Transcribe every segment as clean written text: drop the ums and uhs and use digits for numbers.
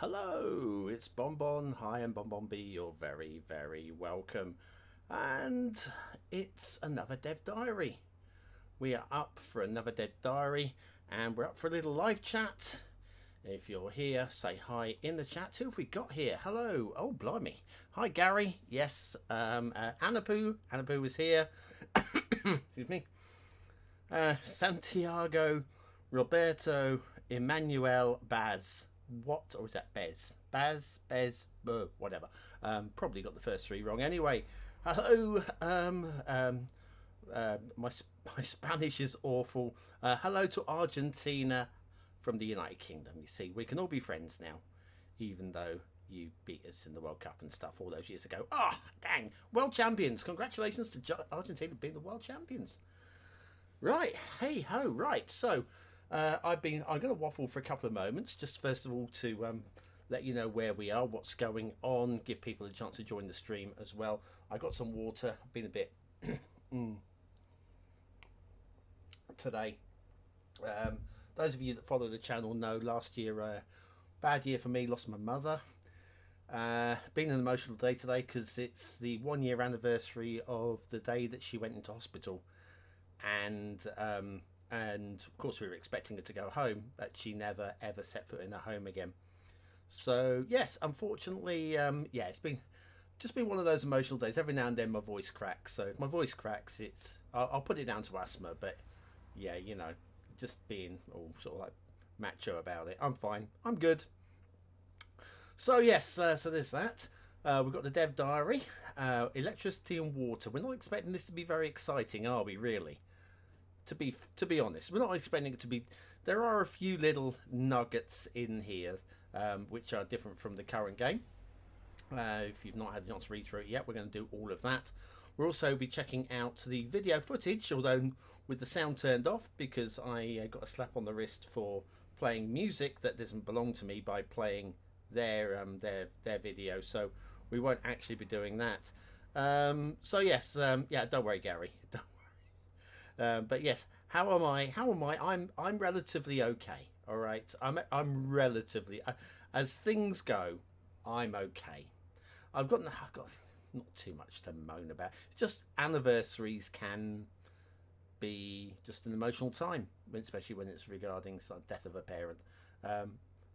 Hello, it's Bonbon. Hi, I'm BonBonB. You're very, very welcome. And it's another Dev Diary. We are up for another Dev Diary, and we're up for a little live chat. If you're here, say hi in the chat. Who have we got here? Hello. Oh, blimey. Hi, Gary. Yes, Anapu. Anapu is here. Excuse me. Santiago, Roberto, Emmanuel, Baz. What, or is that Bez? Bez, whatever. Probably got the first three wrong. Anyway, hello. My Spanish is awful. Hello to Argentina from the United Kingdom. You see, we can all be friends now, even though you beat us in the World Cup and stuff all those years ago. Ah, oh, dang! World champions! Congratulations to Argentina being the world champions. Right, hey ho, right. So, I'm going to waffle for a couple of moments, just first of all to let you know where we are, what's going on, give people a chance to join the stream as well. I got some water. I've been a bit today. Those of you that follow the channel know last year, bad year for me. Lost my mother. Been an emotional day today because it's the 1 year anniversary of the day that she went into hospital, and of course we were expecting her to go home, but she never ever set foot in her home again. So yes, unfortunately, yeah, it's been one of those emotional days. Every now and then my voice cracks, so if my voice cracks, I'll put it down to asthma. But yeah, you know, just being all sort of like macho about it. I'm fine. I'm good. So yes, so there's that. We've got the Dev Diary, electricity and water. We're not expecting this to be very exciting, are we? Really? To be honest, we're not expecting it to be. There are a few little nuggets in here which are different from the current game. If you've not had a chance to read through it yet, we're going to do all of that. We'll also be checking out the video footage, although with the sound turned off because I got a slap on the wrist for playing music that doesn't belong to me by playing their video. So we won't actually be doing that. So yes, yeah, don't worry, Gary. Don't but yes, how am I? I'm relatively okay. All right, I'm relatively as things go. I'm okay. I've got not too much to moan about. It's just anniversaries can be just an emotional time, especially when it's regarding the death of a parent.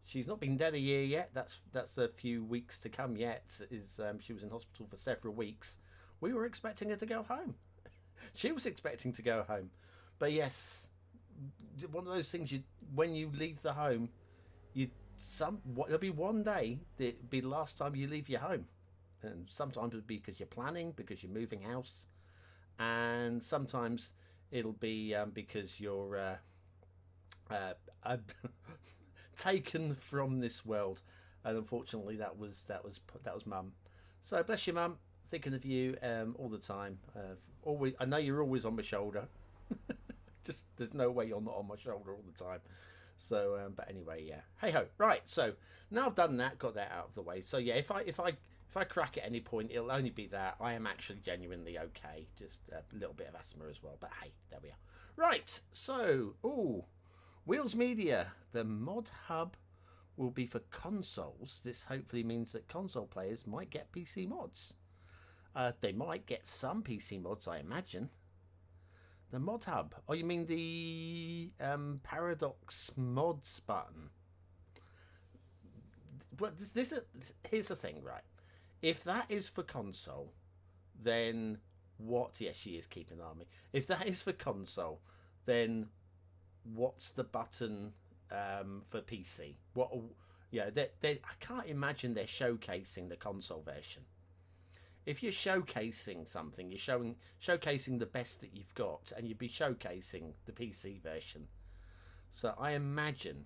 She's not been dead a year yet. That's a few weeks to come yet. She was in hospital for several weeks. We were expecting her to go home. She was expecting to go home, but yes, one of those things. When you leave the home, there'll be one day that'll be the last time you leave your home, and sometimes it'll be because you're planning, because you're moving house, and sometimes it'll be because you're taken from this world, and unfortunately that was Mum. So bless you, Mum. Thinking of you all the time. Always, I know you're always on my shoulder. Just there's no way you're not on my shoulder all the time. So, but anyway, yeah. Hey ho. Right. So now I've done that, got that out of the way. So yeah, if I crack at any point, it'll only be that I am actually genuinely okay. Just a little bit of asthma as well. But hey, there we are. Right. So, Wheels Media, the mod hub will be for consoles. This hopefully means that console players might get PC mods. They might get some PC mods, I imagine. The mod hub. Oh, you mean the Paradox mods button? But here's the thing, right? If that is for console, then what? Yes, she is keeping an army. If that is for console, then what's the button for PC? What? Yeah, I can't imagine they're showcasing the console version. If you're showcasing something, you're showcasing the best that you've got, and you'd be showcasing the PC version. So I imagine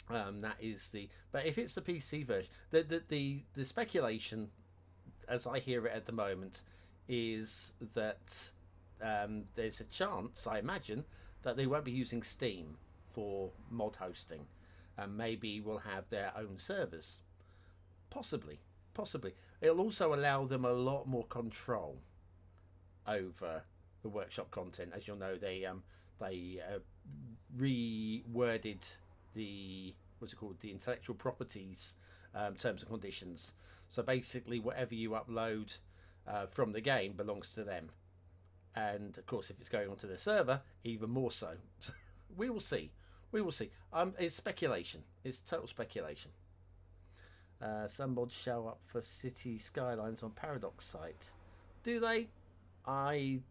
that is the. But if it's the PC version, the speculation, as I hear it at the moment, is that there's a chance, I imagine, that they won't be using Steam for mod hosting, and maybe will have their own servers, possibly. It'll also allow them a lot more control over the workshop content. As you'll know, they reworded the what's it called, the intellectual properties terms and conditions. So basically, whatever you upload from the game belongs to them, and of course, if it's going onto the server, even more so. We will see. We will see. It's speculation. It's total speculation. Some mods show up for Cities Skylines on Paradox site. Do they? I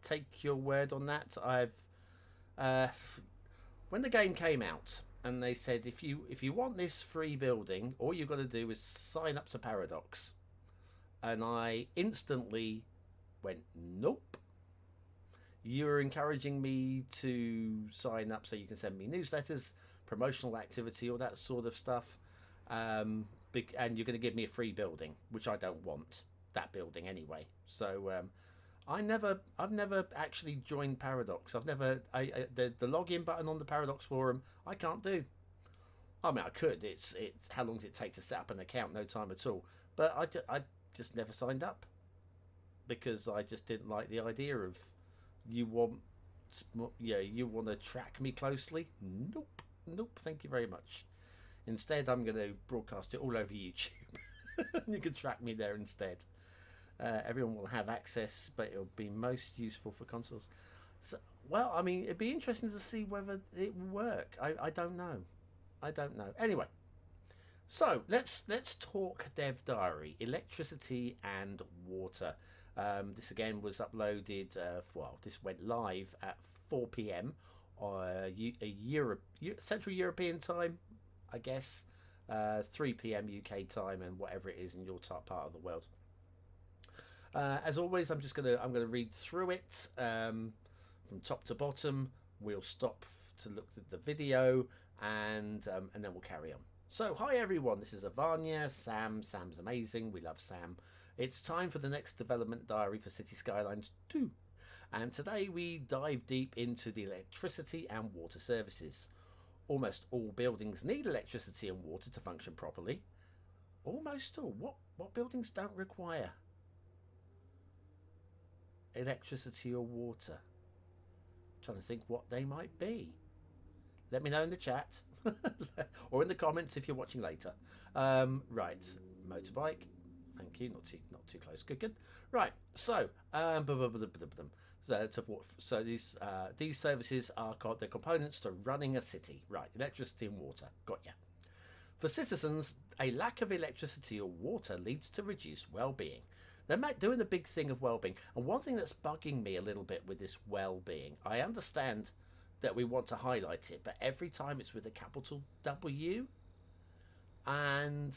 take your word on that. When the game came out and they said if you want this free building, all you've got to do is sign up to Paradox, and I instantly went, nope. You're encouraging me to sign up so you can send me newsletters, promotional activity, all that sort of stuff, and you're going to give me a free building, which I don't want that building anyway. So I've never actually joined Paradox. I've never the login button on the Paradox forum I can't do. I mean, I could. It's how long does it take to set up an account? No time at all. But I just never signed up because I just didn't like the idea of you want to track me closely. Nope. Thank you very much. Instead, I'm going to broadcast it all over YouTube. You can track me there instead. Everyone will have access, but it'll be most useful for consoles. So, well, I mean, it'd be interesting to see whether it will work. I don't know. Anyway, so let's talk Dev Diary, electricity and water. This again was uploaded. This went live at 4 p.m. Central European time, I guess. 3 p.m. UK time, and whatever it is in your part of the world. As always, I'm gonna read through it from top to bottom. We'll stop to look at the video, and then we'll carry on. So, hi everyone, this is Avanya, Sam's amazing, we love Sam. It's time for the next development diary for Cities Skylines II, and today we dive deep into the electricity and water services. Almost all buildings need electricity and water to function properly. Almost all. What buildings don't require electricity or water? I'm trying to think what they might be. Let me know in the chat or in the comments if you're watching later. Right, motorbike. Thank you. Not too close. Good. Right. So, these services are called the components to running a city. Right, electricity and water. Got ya. For citizens, a lack of electricity or water leads to reduced well-being. They're doing the big thing of well-being, and one thing that's bugging me a little bit with this well-being, I understand that we want to highlight it, but every time it's with a capital W and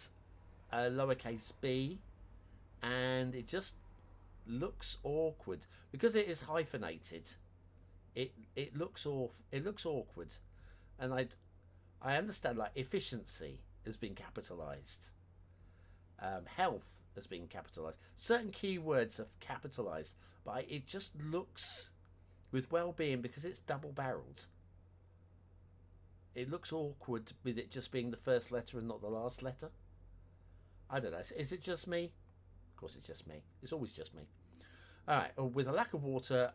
a lowercase b, and it just looks awkward because it is hyphenated. It looks awkward, and I understand, like, efficiency has been capitalized, health has been capitalized, certain keywords are capitalized, but it just looks, with well-being, because it's double-barreled, it looks awkward with it just being the first letter and not the last letter. I don't know. Is it just me? Of course it's just me. It's always just me. Alright, with a lack of water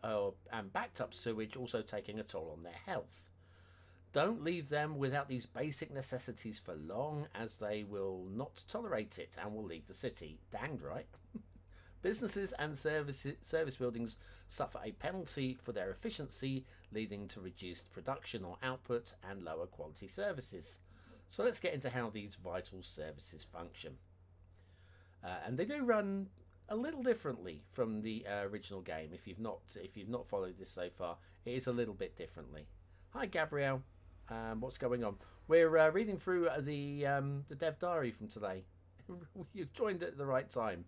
and backed up sewage also taking a toll on their health. Don't leave them without these basic necessities for long, as they will not tolerate it and will leave the city. Danged right. Businesses and service buildings suffer a penalty for their efficiency, leading to reduced production or output and lower quality services. So let's get into how these vital services function. And they do run a little differently from the original game. If you've not followed this so far, it is a little bit differently. Hi Gabrielle, what's going on? We're reading through the Dev Diary from today. You've joined at the right time.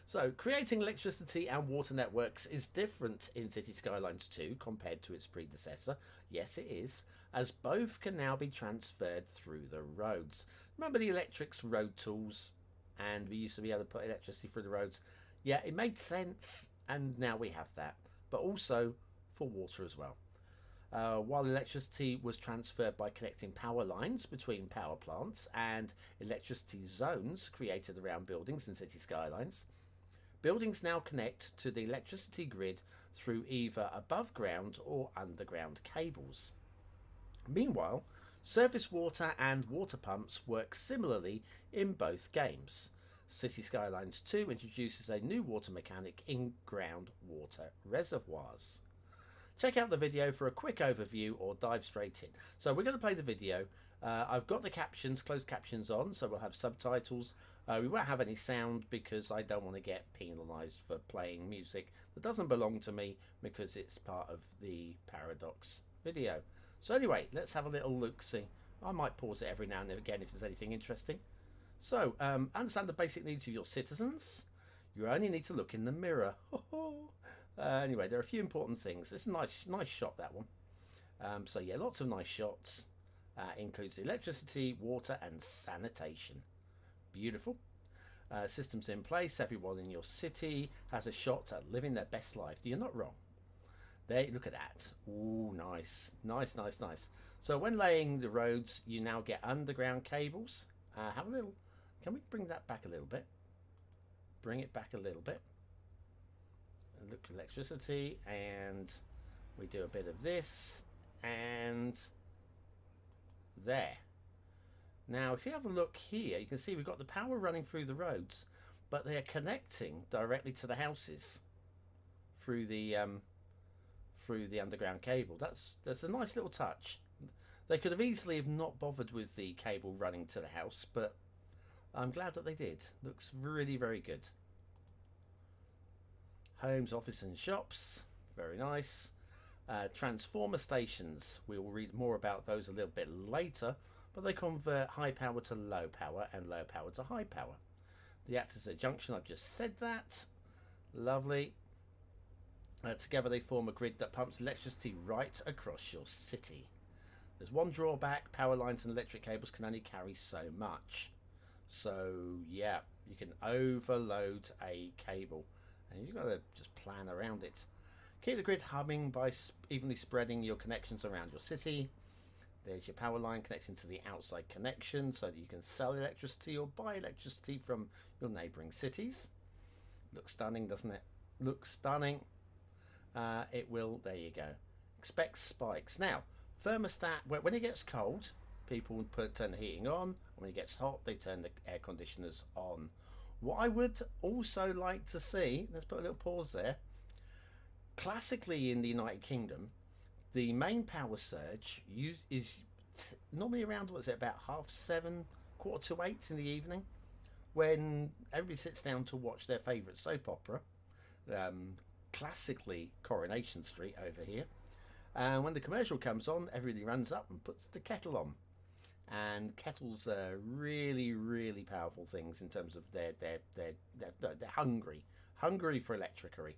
So, creating electricity and water networks is different in Cities Skylines 2 compared to its predecessor. Yes, it is, as both can now be transferred through the roads. Remember the electrics road tools? And we used to be able to put electricity through the roads. Yeah, it made sense, and now we have that. But also for water as well. While electricity was transferred by connecting power lines between power plants and electricity zones created around buildings in City Skylines, buildings now connect to the electricity grid through either above ground or underground cables. Meanwhile, Surface water and water pumps work similarly in both games. Cities Skylines II introduces a new water mechanic in groundwater reservoirs. Check out the video for a quick overview or dive straight in. So we're going to play the video. I've got the captions, closed captions on, so we'll have subtitles. We won't have any sound because I don't want to get penalised for playing music that doesn't belong to me because it's part of the Paradox video. So anyway, let's have a little look-see. I might pause it every now and again if there's anything interesting. So, understand the basic needs of your citizens. You only need to look in the mirror. Anyway, there are a few important things. It's a nice shot, that one. So yeah, lots of nice shots. Includes electricity, water and sanitation. Beautiful. Systems in place. Everyone in your city has a shot at living their best life. You're not wrong. There, look at that. Ooh, nice. Nice. So when laying the roads, you now get underground cables. Have a little... Can we bring that back a little bit? Bring it back a little bit. Look, electricity, and we do a bit of this, and there. Now, if you have a look here, you can see we've got the power running through the roads, but they're connecting directly to the houses through the underground cable. That's a nice little touch. They could have easily have not bothered with the cable running to the house, but I'm glad that they did. Looks really, very good. Homes, office and shops. Very nice. Transformer stations. We will read more about those a little bit later, but they convert high power to low power and low power to high power. They act as a junction. I've just said that. Lovely. Together they form a grid that pumps electricity right across your city. There's one drawback. Power lines and electric cables can only carry so much. So yeah, you can overload a cable and you've got to just plan around it. Keep the grid humming by evenly spreading your connections around your city. There's your power line connecting to the outside connection so that you can sell electricity or buy electricity from your neighbouring cities. Looks stunning, doesn't it? Looks stunning. It will, there you go. Expect spikes. Now, thermostat, when it gets cold, people turn the heating on. When it gets hot, they turn the air conditioners on. What I would also like to see, let's put a little pause there. Classically in the United Kingdom, the main power surge is normally around, what is it, about 7:30, 7:45 in the evening, when everybody sits down to watch their favourite soap opera. Classically Coronation Street over here. And when the commercial comes on, everybody runs up and puts the kettle on. And kettles are really, really powerful things in terms of they're hungry for electricity.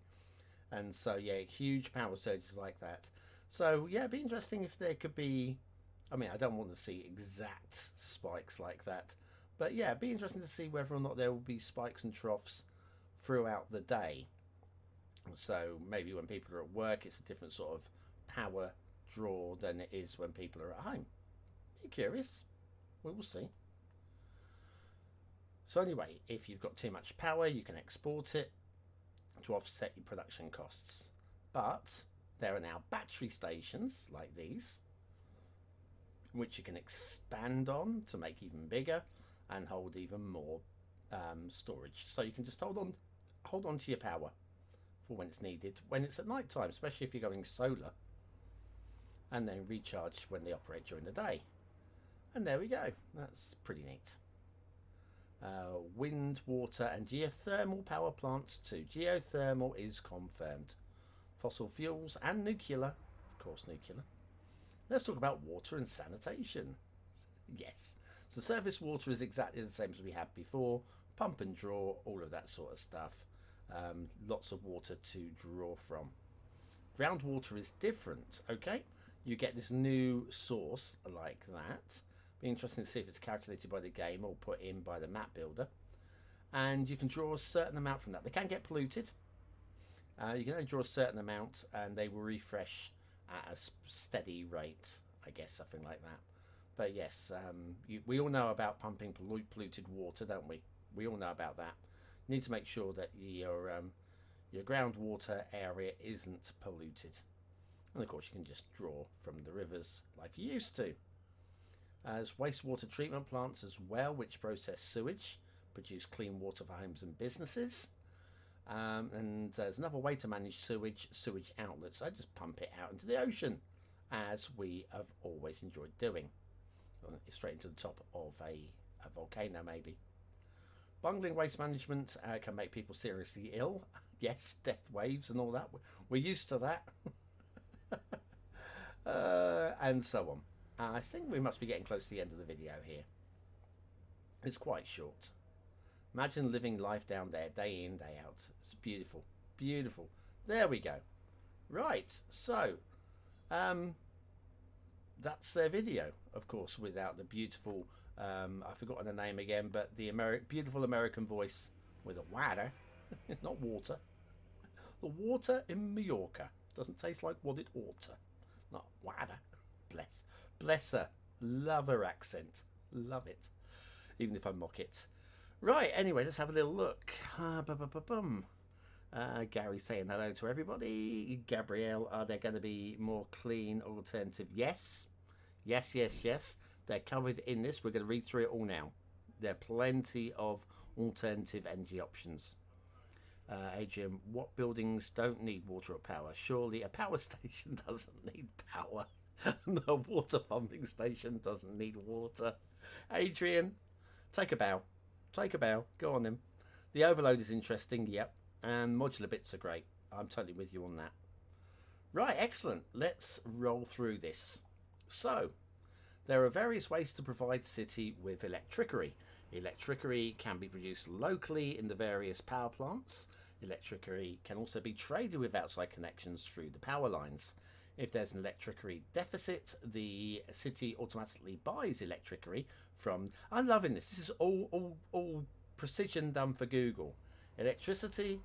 And so yeah, huge power surges like that. So yeah, it'd be interesting if there could be, I mean, I don't want to see exact spikes like that, but yeah, it'd be interesting to see whether or not there will be spikes and troughs throughout the day. So maybe when people are at work, it's a different sort of power draw than it is when people are at home. Be curious. We will see. So anyway, if you've got too much power, you can export it to offset your production costs. But there are now battery stations like these, which you can expand on to make even bigger and hold even more storage. So you can just hold on to your power for when it's needed, when it's at night time, especially if you're going solar, and then recharge when they operate during the day. And there we go. That's pretty neat. Wind, water and geothermal power plants too. Geothermal is confirmed. Fossil fuels and nuclear. Of course, nuclear. Let's talk about water and sanitation. Yes. So surface water is exactly the same as we had before. Pump and draw, all of that sort of stuff. Lots of water to draw from. Groundwater is different, okay? You get this new source like that. Be interesting to see if it's calculated by the game or put in by the map builder. And you can draw a certain amount from that. They can get polluted. You can only draw a certain amount and they will refresh at a steady rate, I guess, something like that. But yes, we all know about pumping polluted water, don't we? We all know about that. You need to make sure that your groundwater area isn't polluted. And of course you can just draw from the rivers like you used to. As wastewater treatment plants as well, which process sewage, produce clean water for homes and businesses. And there's another way to manage sewage outlets. I just pump it out into the ocean, as we have always enjoyed doing. Straight into the top of a volcano, maybe. Bungling waste management can make people seriously ill. Yes, death waves and all that. We're used to that. And so on. I think we must be getting close to the end of the video here. It's quite short. Imagine living life down there, day in, day out. It's beautiful. Beautiful. There we go. Right, so that's their video, of course, without the beautiful, I've forgotten the name again, but the beautiful American voice with a water, not water. The water in Mallorca doesn't taste like what it ought to. Not water. Bless her. Love her accent. Love it. Even if I mock it. Right, anyway, let's have a little look. Gary saying hello to everybody. Gabrielle, are there going to be more clean alternative? Yes. Yes. They're covered in this. We're going to read through it all now. There are plenty of alternative energy options. Adrian, what buildings don't need water or power? Surely a power station doesn't need power. The water pumping station doesn't need water. Adrian, take a bow. Go on then. The overload is interesting, yep. And modular bits are great. I'm totally with you on that. Right, excellent. Let's roll through this. So, there are various ways to provide city with electricity. Electricity can be produced locally in the various power plants. Electricity can also be traded with outside connections through the power lines. If there's an electricity deficit, the city automatically buys electricity from... I'm loving this. This is all precision done for Google. Electricity,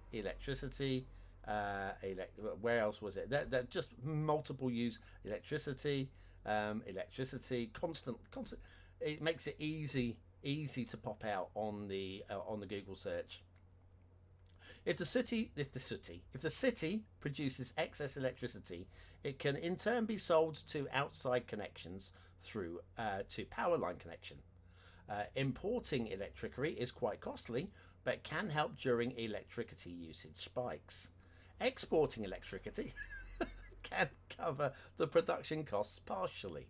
where else was it? That just multiple use electricity, constant. It makes it easy to pop out on the Google search. If the city produces excess electricity, it can in turn be sold to outside connections through to power line connection. Importing electricity is quite costly, but can help during electricity usage spikes. Exporting electricity can cover the production costs partially.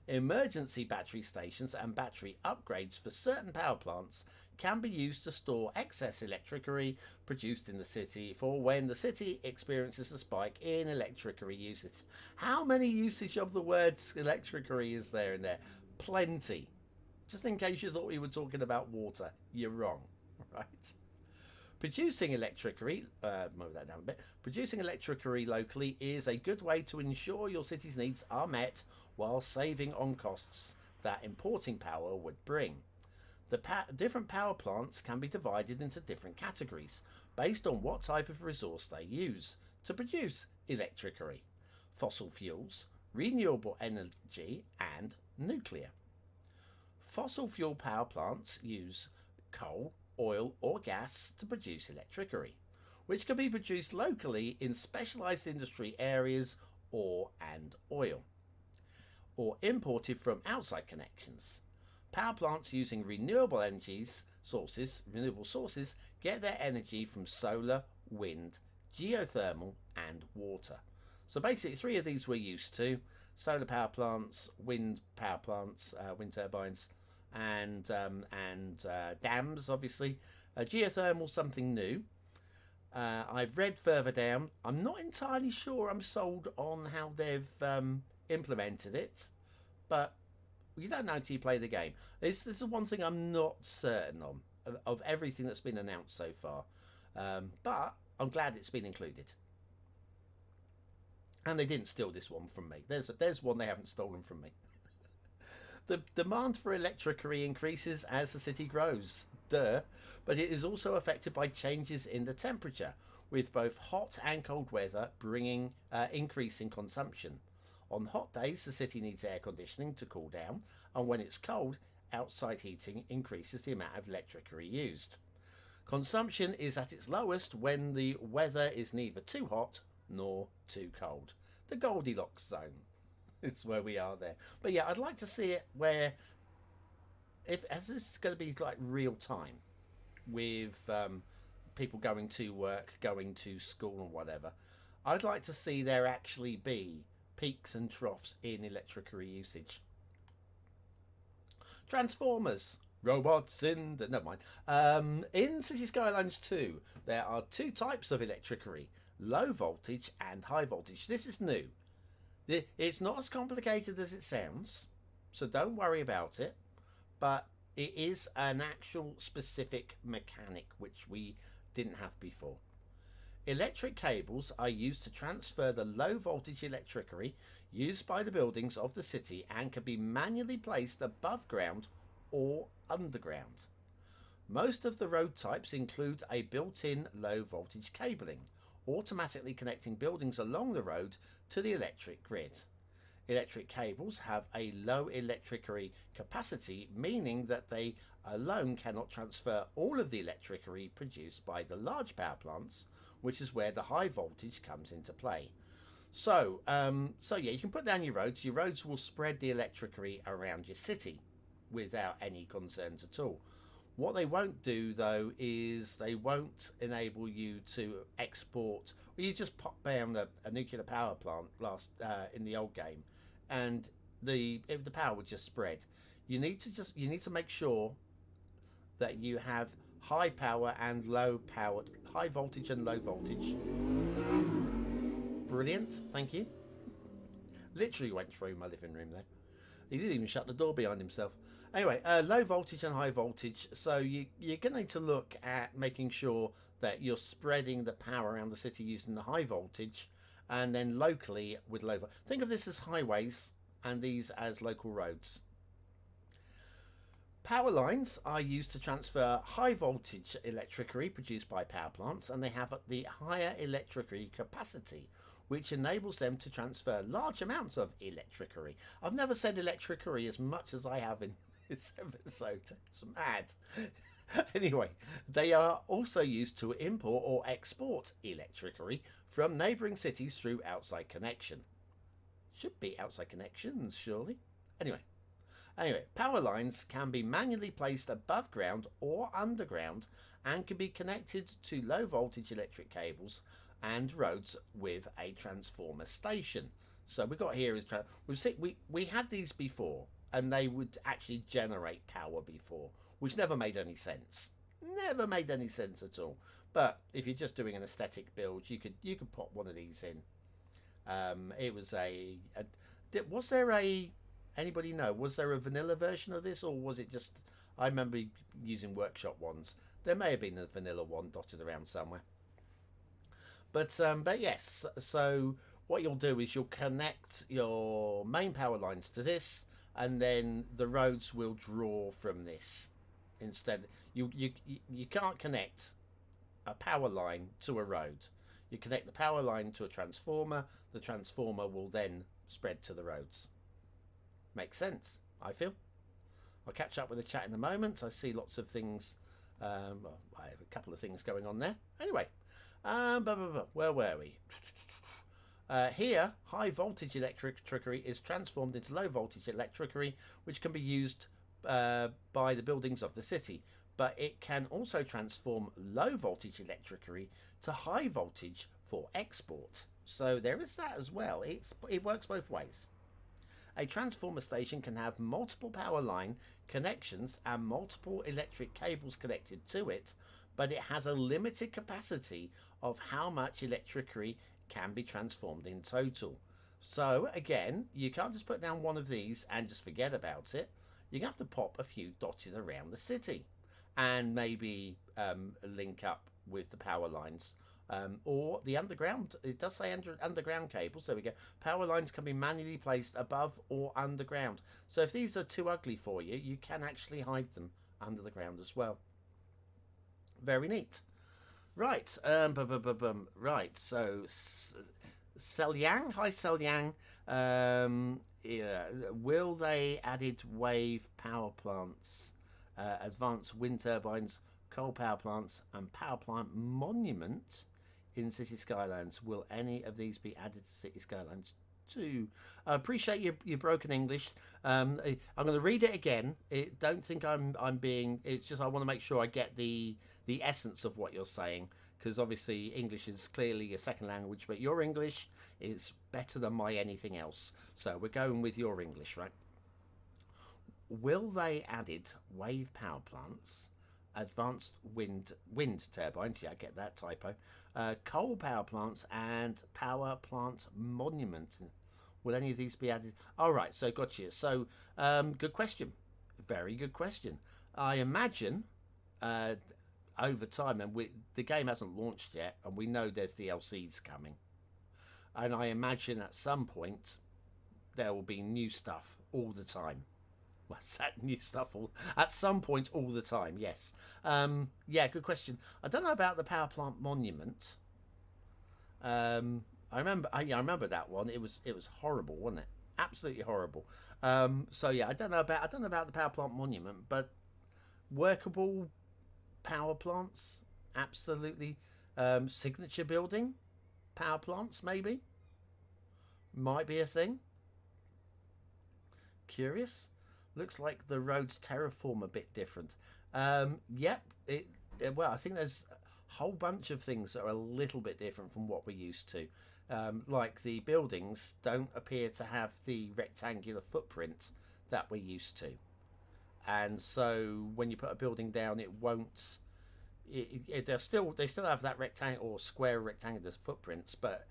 Emergency battery stations and battery upgrades for certain power plants can be used to store excess electricity produced in the city for when the city experiences a spike in electricity usage. How many usage of the words electricity is there in there? Plenty. Just in case you thought we were talking about water, you're wrong, right? Producing electricity, move that down a bit. Producing electricity locally is a good way to ensure your city's needs are met while saving on costs that importing power would bring. The different power plants can be divided into different categories based on what type of resource they use to produce electricity: fossil fuels, renewable energy, and nuclear. Fossil fuel power plants use coal, oil or gas to produce electricity, which can be produced locally in specialised industry areas or oil, or imported from outside connections. Power plants using renewable sources get their energy from solar, wind, geothermal and water. So basically 3 of these we're used to: solar power plants, wind power plants, wind turbines, and dams, obviously. Geothermal, something new. I've read further down. I'm not entirely sure I'm sold on how they've implemented it, but you don't know until you play the game. This is one thing I'm not certain on, of everything that's been announced so far. But I'm glad it's been included. And they didn't steal this one from me. There's one they haven't stolen from me. The demand for electricity increases as the city grows, but it is also affected by changes in the temperature, with both hot and cold weather bringing increasing consumption. On hot days, the city needs air conditioning to cool down, and when it's cold, outside heating increases the amount of electricity used. Consumption is at its lowest when the weather is neither too hot nor too cold. The Goldilocks zone. It's where we are there. But yeah, I'd like to see it where, if as this is going to be like real time with people going to work, going to school, and whatever, I'd like to see there actually be peaks and troughs in electricity usage. Transformers. Robots in... Never mind. In Cities Skylines 2, there are two types of electricity. Low voltage and high voltage. This is new. It's not as complicated as it sounds, so don't worry about it. But it is an actual specific mechanic which we didn't have before. Electric cables are used to transfer the low voltage electricity used by the buildings of the city and can be manually placed above ground or underground. Most of the road types include a built-in low voltage cabling, automatically connecting buildings along the road to the electric grid. Electric cables have a low electricity capacity, meaning that they alone cannot transfer all of the electricity produced by the large power plants, which is where the high voltage comes into play. So yeah, you can put down your roads. Your roads will spread the electricity around your city without any concerns at all. What they won't do, though, is they won't enable you to export. Well, you just pop down a nuclear power plant in the old game, and the power would just spread. You need to make sure that you have high power and low power, high voltage and low voltage. Brilliant, thank you. Literally went through my living room there. He didn't even shut the door behind himself. Anyway, low voltage and high voltage. So you're going to need to look at making sure that you're spreading the power around the city using the high voltage, and then locally with low voltage. Think of this as highways and these as local roads. Power lines are used to transfer high voltage electricity produced by power plants, and they have the higher electricity capacity, which enables them to transfer large amounts of electricity. I've never said electricity as much as I have in this episode. It's mad. Anyway, they are also used to import or export electricity from neighbouring cities through outside connection. Should be outside connections, surely. Anyway, power lines can be manually placed above ground or underground and can be connected to low voltage electric cables and roads with a transformer station. So we got here is we had these before, and they would actually generate power before, which never made any sense. Never made any sense at all. But if you're just doing an aesthetic build, you could pop one of these in. It was was there a... Anybody know? Was there a vanilla version of this, or was it just... I remember using workshop ones. There may have been a vanilla one dotted around somewhere. But yes, so what you'll do is you'll connect your main power lines to this, and then the roads will draw from this. Instead, you can't connect a power line to a road. You connect the power line to a transformer. The transformer will then spread to the roads. Makes sense, I feel. I'll catch up with the chat in a moment. I see lots of things. I have a couple of things going on there. Anyway, where were we? Here, high voltage electricity is transformed into low voltage electricity, which can be used by the buildings of the city. But it can also transform low voltage electricity to high voltage for export. So there is that as well. It works both ways. A transformer station can have multiple power line connections and multiple electric cables connected to it, but it has a limited capacity of how much electricity can be transformed in total. So again, you can't just put down one of these and just forget about it. You're going to have to pop a few dotted around the city and maybe link up with the power lines. Or the underground. It does say underground cables. There we go. Power lines can be manually placed above or underground. So if these are too ugly for you, you can actually hide them under the ground as well. Very neat. Right. Right. So Selyang. Hi, Selyang. Yeah. Will they added wave power plants, advanced wind turbines, coal power plants, and power plant monument in City Skylines? Will any of these be added to City Skylines Too. I appreciate your broken English. I'm going to read it again. Don't think I'm being. It's just I want to make sure I get the essence of what you're saying, because obviously English is clearly a second language, but your English is better than my anything else. So we're going with your English, right? Will they added wave power plants, advanced wind turbines? Yeah, I get that typo. Coal power plants and power plant monument. Will any of these be added? All right, so gotcha. So, good question. Very good question. I imagine over time, and the game hasn't launched yet, and we know there's DLCs coming. And I imagine at some point there will be new stuff all the time. What's that new stuff at some point all the time? Yes. Yeah, good question. I don't know about the power plant monument. I remember that one. It was horrible, wasn't it? Absolutely horrible. So yeah, I don't know about the power plant monument, but workable power plants, absolutely. Signature building power plants, maybe might be a thing. Curious. Looks like the roads terraform a bit different. Yep. Well, I think there's a whole bunch of things that are a little bit different from what we're used to. Like the buildings don't appear to have the rectangular footprint that we're used to, and so when you put a building down, it won't. They still have that rectangle or square rectangular footprints, but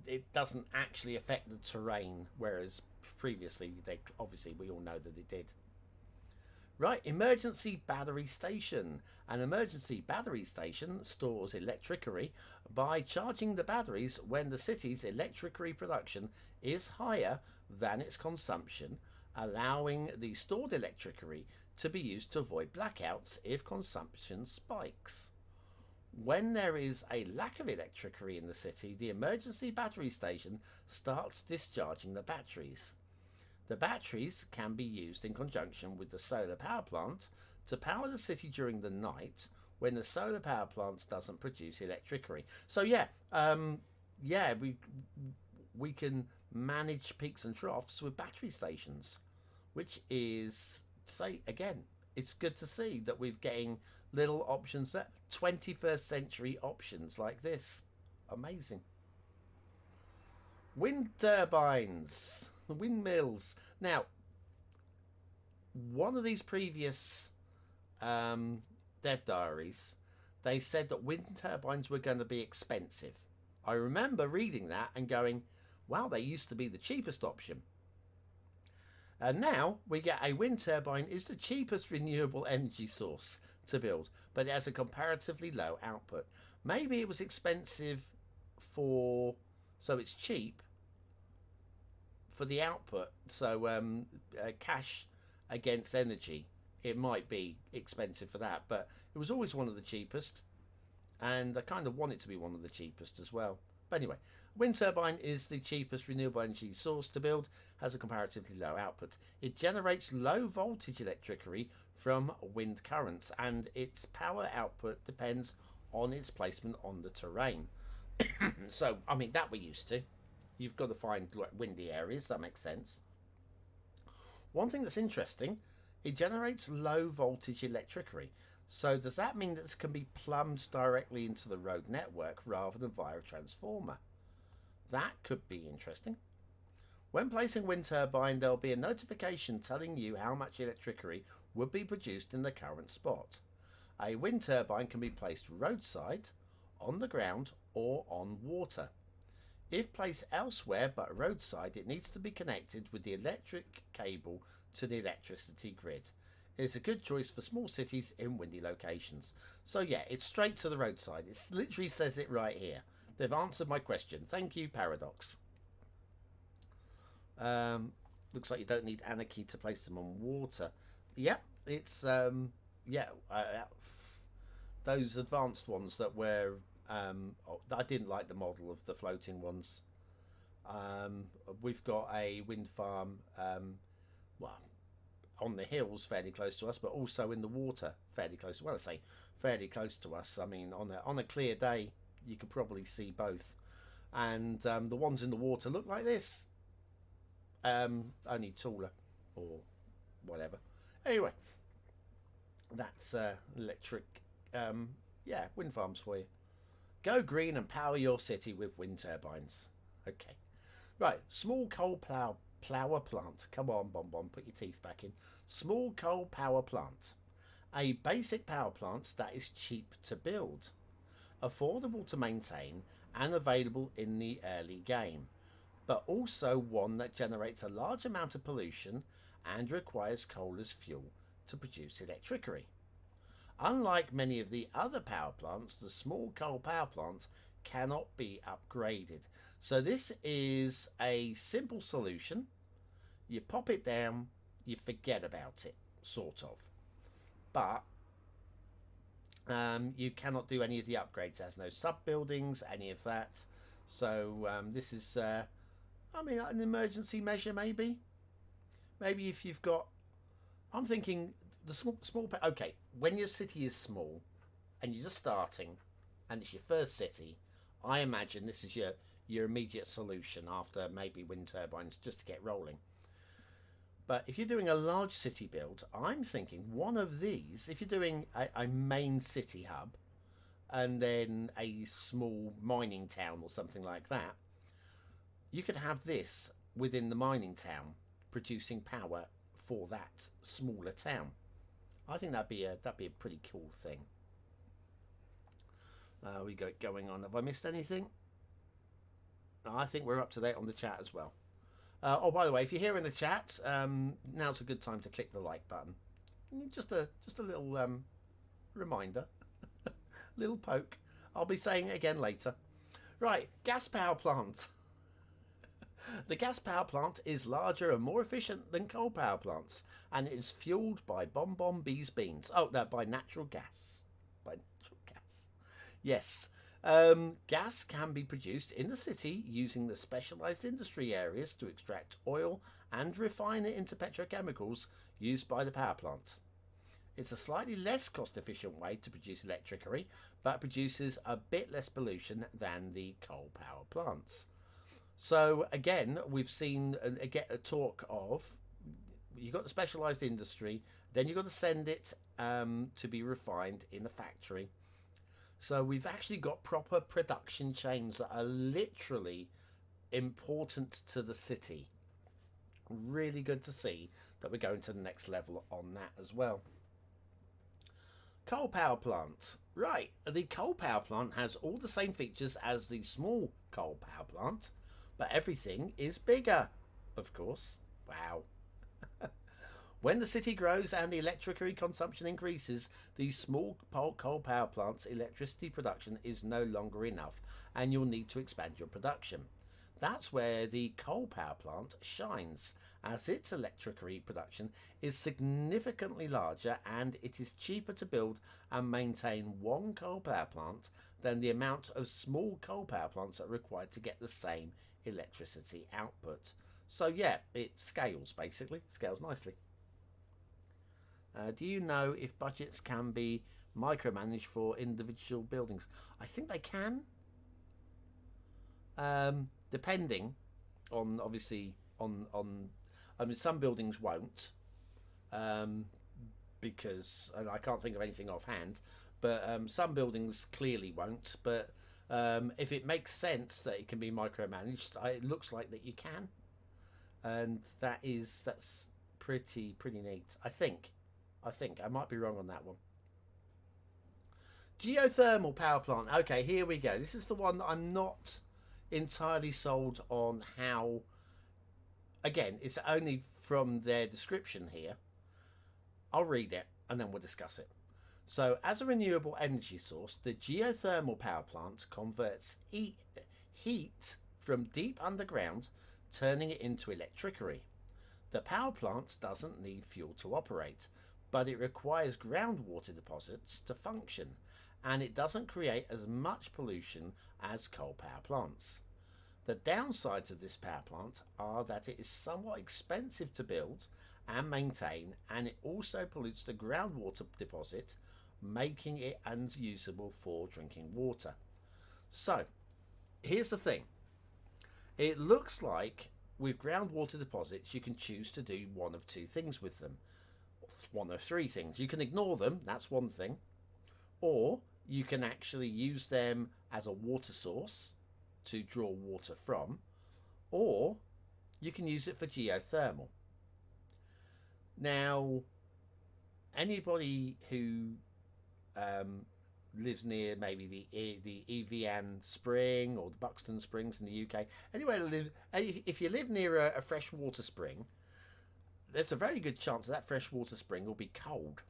it doesn't actually affect the terrain. Whereas previously, obviously we all know that it did. Right, emergency battery station. An emergency battery station stores electricity by charging the batteries when the city's electricity production is higher than its consumption, allowing the stored electricity to be used to avoid blackouts if consumption spikes. When there is a lack of electricity in the city, the emergency battery station starts discharging the batteries. The batteries can be used in conjunction with the solar power plant to power the city during the night when the solar power plant doesn't produce electricity. So yeah, we can manage peaks and troughs with battery stations, which is, say again, it's good to see that we're getting little options there, 21st century options like this. Amazing. Wind turbines. Windmills. Now, one of these previous dev diaries, they said that wind turbines were going to be expensive. I remember reading that and going, wow, they used to be the cheapest option. And now we get a wind turbine is the cheapest renewable energy source to build, but it has a comparatively low output. Maybe it was expensive so it's cheap for the output. So cash against energy, it might be expensive for that, but it was always one of the cheapest, and I kind of want it to be one of the cheapest as well. But anyway, wind turbine is the cheapest renewable energy source to build, has a comparatively low output. It generates low voltage electricity from wind currents, and its power output depends on its placement on the terrain. So, I mean, that we're used to. You've got to find windy areas, that makes sense. One thing that's interesting, it generates low voltage electricity. So does that mean that this can be plumbed directly into the road network rather than via a transformer? That could be interesting. When placing wind turbine, there will be a notification telling you how much electricity would be produced in the current spot. A wind turbine can be placed roadside, on the ground, or on water. If placed elsewhere but roadside, it needs to be connected with the electric cable to the electricity grid. It is a good choice for small cities in windy locations. So yeah, it's straight to the roadside. It literally says it right here. They've answered my question. Thank you, Paradox. Looks like you don't need anarchy to place them on water. Yeah, it's those advanced ones that were I didn't like the model of the floating ones. We've got a wind farm on the hills fairly close to us, but also in the water fairly close. Well, I say fairly close to us, I mean on a clear day you could probably see both. and the ones in the water look like this, only taller or whatever. Anyway, that's electric, yeah, wind farms for you. Go green and power your city with wind turbines. Okay, right. Small coal power plant. Come on, BonBon, put your teeth back in. Small coal power plant. A basic power plant that is cheap to build, affordable to maintain, and available in the early game, but also one that generates a large amount of pollution and requires coal as fuel to produce electricity. Unlike many of the other power plants, the small coal power plant cannot be upgraded. So this is a simple solution. You pop it down, you forget about it, sort of. But you cannot do any of the upgrades. There's no sub-buildings, any of that. So this is, I mean, an emergency measure, maybe. Maybe if you've got, I'm thinking the small, okay, when your city is small and you're just starting and it's your first city, I imagine this is your immediate solution after maybe wind turbines just to get rolling. But if you're doing a large city build, I'm thinking one of these, if you're doing a main city hub and then a small mining town or something like that, you could have this within the mining town producing power for that smaller town. I think that'd be a pretty cool thing. We got it going on. Have I missed anything? I think we're up to date on the chat as well. Oh, by the way, if you're here in the chat, now's a good time to click the like button. Just a little reminder, little poke. I'll be saying it again later. Right, gas power plant. The gas power plant is larger and more efficient than coal power plants, and it is fueled by BonBonB's beans. Oh, no, by natural gas. By natural gas. Yes. Gas can be produced in the city using the specialised industry areas to extract oil and refine it into petrochemicals used by the power plant. It's a slightly less cost-efficient way to produce electricity, but produces a bit less pollution than the coal power plants. So again, we've seen a talk of, you've got the specialised industry, then you've got to send it to be refined in the factory. So we've actually got proper production chains that are literally important to the city. Really good to see that we're going to the next level on that as well. Coal power plant. Right, the coal power plant has all the same features as the small coal power plant, but everything is bigger, of course. Wow. When the city grows and the electricity consumption increases, these small coal power plants' electricity production is no longer enough, and you'll need to expand your production. That's where the coal power plant shines, as its electricity production is significantly larger and it is cheaper to build and maintain one coal power plant than the amount of small coal power plants that are required to get the same electricity output. So yeah, it scales, basically, scales nicely. Do you know if budgets can be micromanaged for individual buildings? I think they can. Depending on, obviously, on I mean, some buildings won't. Because, and I can't think of anything offhand, but some buildings clearly won't. But if it makes sense that it can be micromanaged, it looks like that you can. And that's pretty neat, I think. I might be wrong on that one. Geothermal power plant. Okay, here we go. This is the one that I'm not entirely sold on how. Again, it's only from their description here. I'll read it and then we'll discuss it. So, as a renewable energy source, the geothermal power plant converts heat from deep underground, turning it into electricity. The power plant doesn't need fuel to operate, but it requires groundwater deposits to function, and it doesn't create as much pollution as coal power plants. The downsides of this power plant are that it is somewhat expensive to build and maintain, and it also pollutes the groundwater deposit, making it unusable for drinking water. So, here's the thing. It looks like with groundwater deposits, you can choose to do one of two things with them. One of three things. You can ignore them, that's one thing. Or you can actually use them as a water source to draw water from. Or you can use it for geothermal. Now, anybody who lives near maybe the Evian Spring or the Buxton Springs in the UK, anywhere to live, if you live near a freshwater spring, there's a very good chance that freshwater spring will be cold.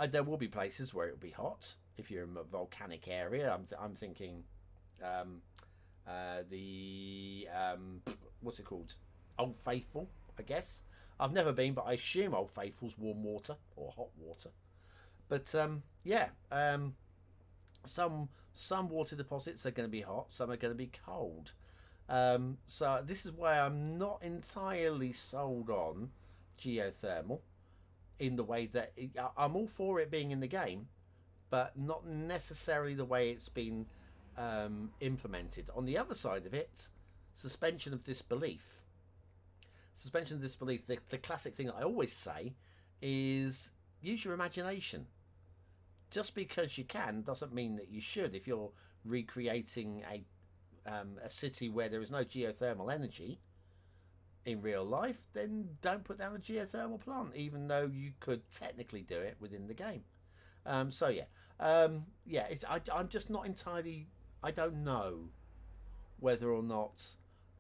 There will be places where it will be hot. If you're in a volcanic area, I'm thinking what's it called? Old Faithful, I guess. I've never been, but I assume Old Faithful's warm water or hot water. But some water deposits are going to be hot, some are going to be cold. So this is why I'm not entirely sold on geothermal in the way that I'm all for it being in the game, but not necessarily the way it's been implemented. On the other side of it, suspension of disbelief. Suspension of disbelief, the classic thing that I always say is use your imagination. Just because you can doesn't mean that you should. If you're recreating a city where there is no geothermal energy in real life, then don't put down a geothermal plant, even though you could technically do it within the game. I'm just not entirely. I don't know whether or not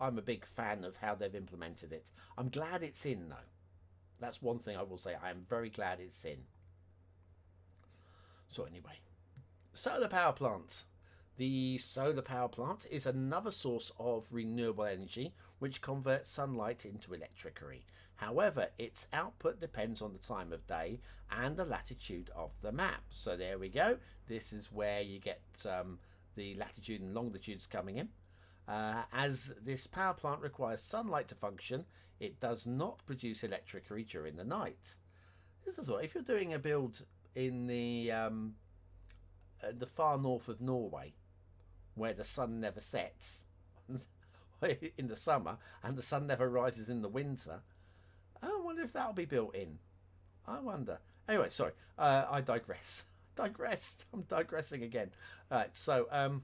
I'm a big fan of how they've implemented it. I'm glad it's in, though. That's one thing I will say. I am very glad it's in. So anyway, solar power plants. The solar power plant is another source of renewable energy which converts sunlight into electricity. However, its output depends on the time of day and the latitude of the map. So there we go. This is where you get the latitude and longitudes coming in. As this power plant requires sunlight to function, it does not produce electricity during the night. This is a thought. If you're doing a build in the far north of Norway, where the sun never sets in the summer and the sun never rises in the winter, I wonder if that'll be built in. I wonder. Anyway, sorry, I digress. I'm digressing again. All right, so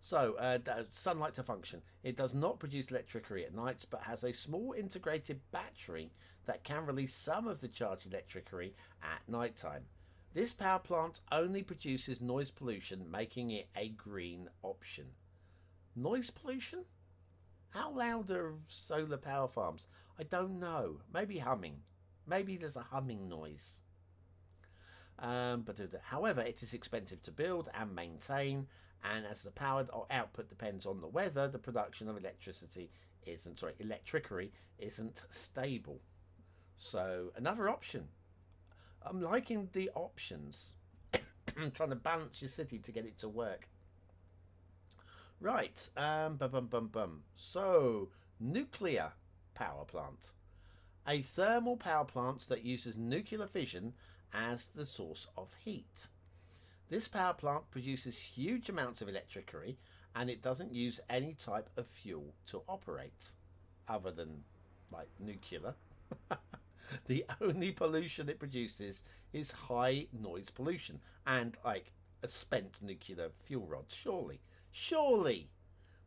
sunlight to function. It does not produce electricity at night, but has a small integrated battery that can release some of the charged electricity at night time. This power plant only produces noise pollution, making it a green option. Noise pollution? How loud are solar power farms? I don't know. Maybe humming. Maybe there's a humming noise. However, it is expensive to build and maintain, and as the power output depends on the weather, the production of electricity isn't stable. So another option. I'm liking the options. Trying to balance your city to get it to work. Right. So, nuclear power plant. A thermal power plant that uses nuclear fission as the source of heat. This power plant produces huge amounts of electricity, and it doesn't use any type of fuel to operate, other than like nuclear. The only pollution it produces is high noise pollution and like a spent nuclear fuel rod. Surely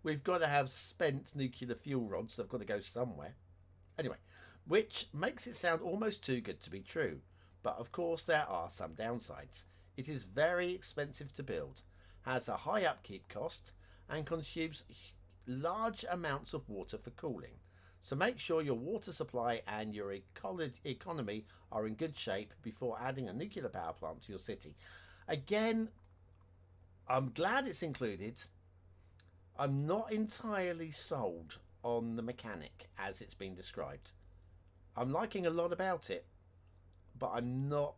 we've got to have spent nuclear fuel rods. They've got to go somewhere. Anyway, which makes it sound almost too good to be true. But of course there are some downsides. It is very expensive to build, has a high upkeep cost, and consumes large amounts of water for cooling. So make sure your water supply and your economy are in good shape before adding a nuclear power plant to your city. Again, I'm glad it's included. I'm not entirely sold on the mechanic as it's been described. I'm liking a lot about it, but I'm not...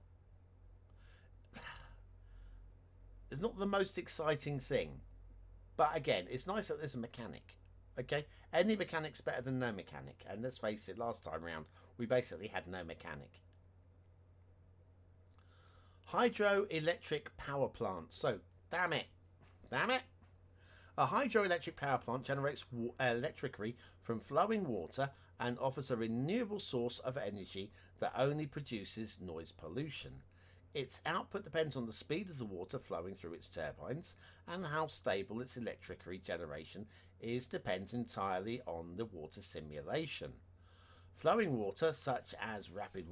It's not the most exciting thing. But again, it's nice that there's a mechanic. Okay, any mechanic's better than no mechanic, and let's face it, last time round we basically had no mechanic. Hydroelectric power plant. So damn it, A hydroelectric power plant generates electricity from flowing water and offers a renewable source of energy that only produces noise pollution. Its output depends on the speed of the water flowing through its turbines, and how stable its electricity generation is depends entirely on the water simulation. Flowing water, such as rapid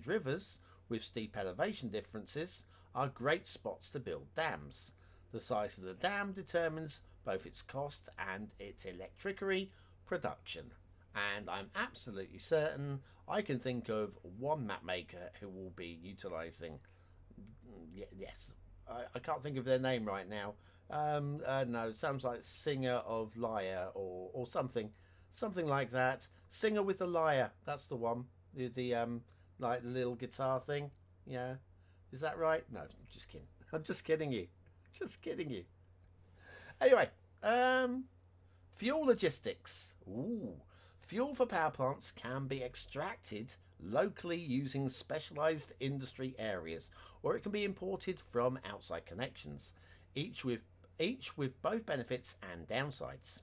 rivers with steep elevation differences, are great spots to build dams. The size of the dam determines both its cost and its electricity production. And I'm absolutely certain I can think of one map maker who will be utilising. Yes, I can't think of their name right now. No, sounds like Singer of Lyre or something like that. Singer with the Lyre, that's the one. The like the little guitar thing. Yeah, is that right? No, I'm just kidding. I'm just kidding you. Just kidding you. Anyway, fuel logistics. Ooh. Fuel for power plants can be extracted locally using specialised industry areas, or it can be imported from outside connections, each with both benefits and downsides.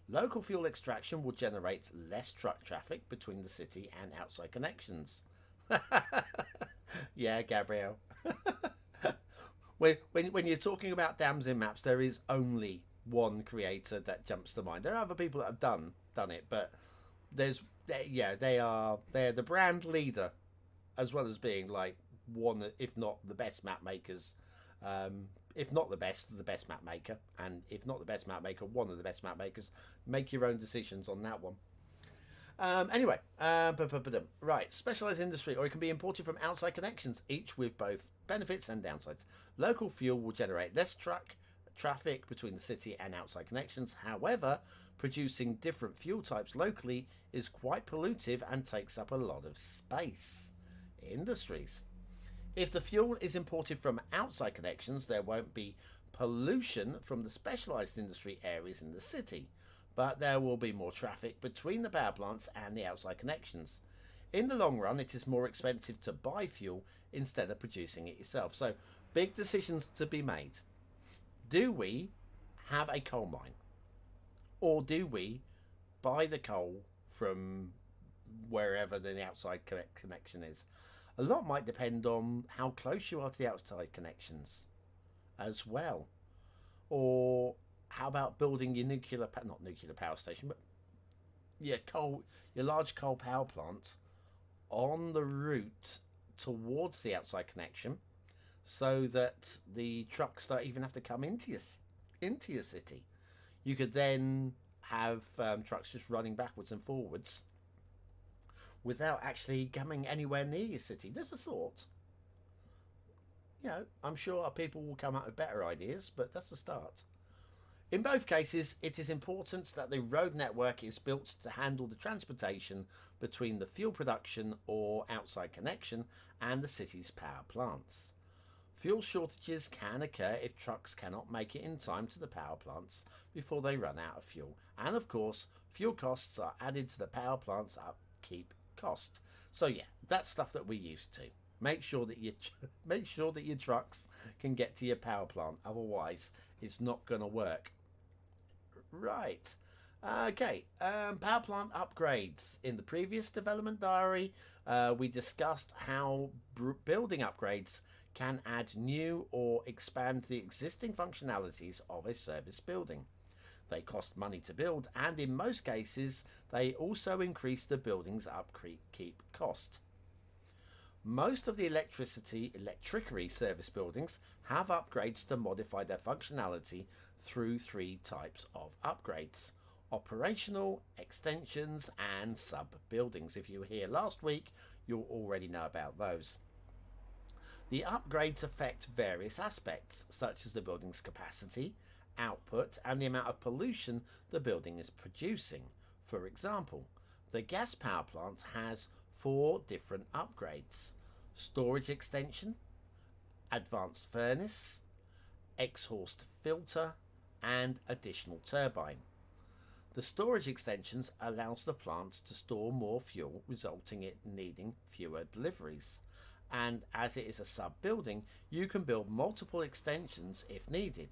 Local fuel extraction will generate less truck traffic between the city and outside connections. Yeah, Gabrielle. when you're talking about dams in maps, there is only one creator that jumps to mind. There are other people that have done it, but they're the brand leader, as well as being like one, if not the best map makers, if not the best map maker, and if not the best map maker, one of the best map makers. Make your own decisions on that one. Anyway, right, specialized industry, or it can be imported from outside connections, each with both benefits and downsides. Local fuel will generate less traffic between the city and outside connections. However, producing different fuel types locally is quite pollutive and takes up a lot of space. Industries. If the fuel is imported from outside connections, there won't be pollution from the specialized industry areas in the city, but there will be more traffic between the power plants and the outside connections. In the long run, it is more expensive to buy fuel instead of producing it yourself. So, big decisions to be made. Do we have a coal mine? Or do we buy the coal from wherever the outside connection is? A lot might depend on how close you are to the outside connections as well. Or how about building your not nuclear power station, but your large coal power plant on the route towards the outside connection, so that the trucks don't even have to come into your city. You could then have trucks just running backwards and forwards without actually coming anywhere near your city. There's a thought. I'm sure people will come up with better ideas, but that's the start. In both cases, it is important that the road network is built to handle the transportation between the fuel production or outside connection and the city's power plants. Fuel shortages can occur if trucks cannot make it in time to the power plants before they run out of fuel. And of course, fuel costs are added to the power plant's upkeep cost. So yeah, that's stuff that we're used to. Make sure that your trucks can get to your power plant. Otherwise, it's not going to work. Right. Okay. Power plant upgrades. In the previous development diary, we discussed how building upgrades can add new or expand the existing functionalities of a service building. They cost money to build, and in most cases, they also increase the building's upkeep cost. Most of the electricity service buildings have upgrades to modify their functionality through 3 types of upgrades: operational, extensions, and sub-buildings. If you were here last week, you'll already know about those. The upgrades affect various aspects, such as the building's capacity, output, and the amount of pollution the building is producing. For example, the gas power plant has 4 different upgrades: storage extension, advanced furnace, exhaust filter, and additional turbine. The storage extensions allows the plant to store more fuel, resulting in needing fewer deliveries. And as it is a sub-building, you can build multiple extensions if needed.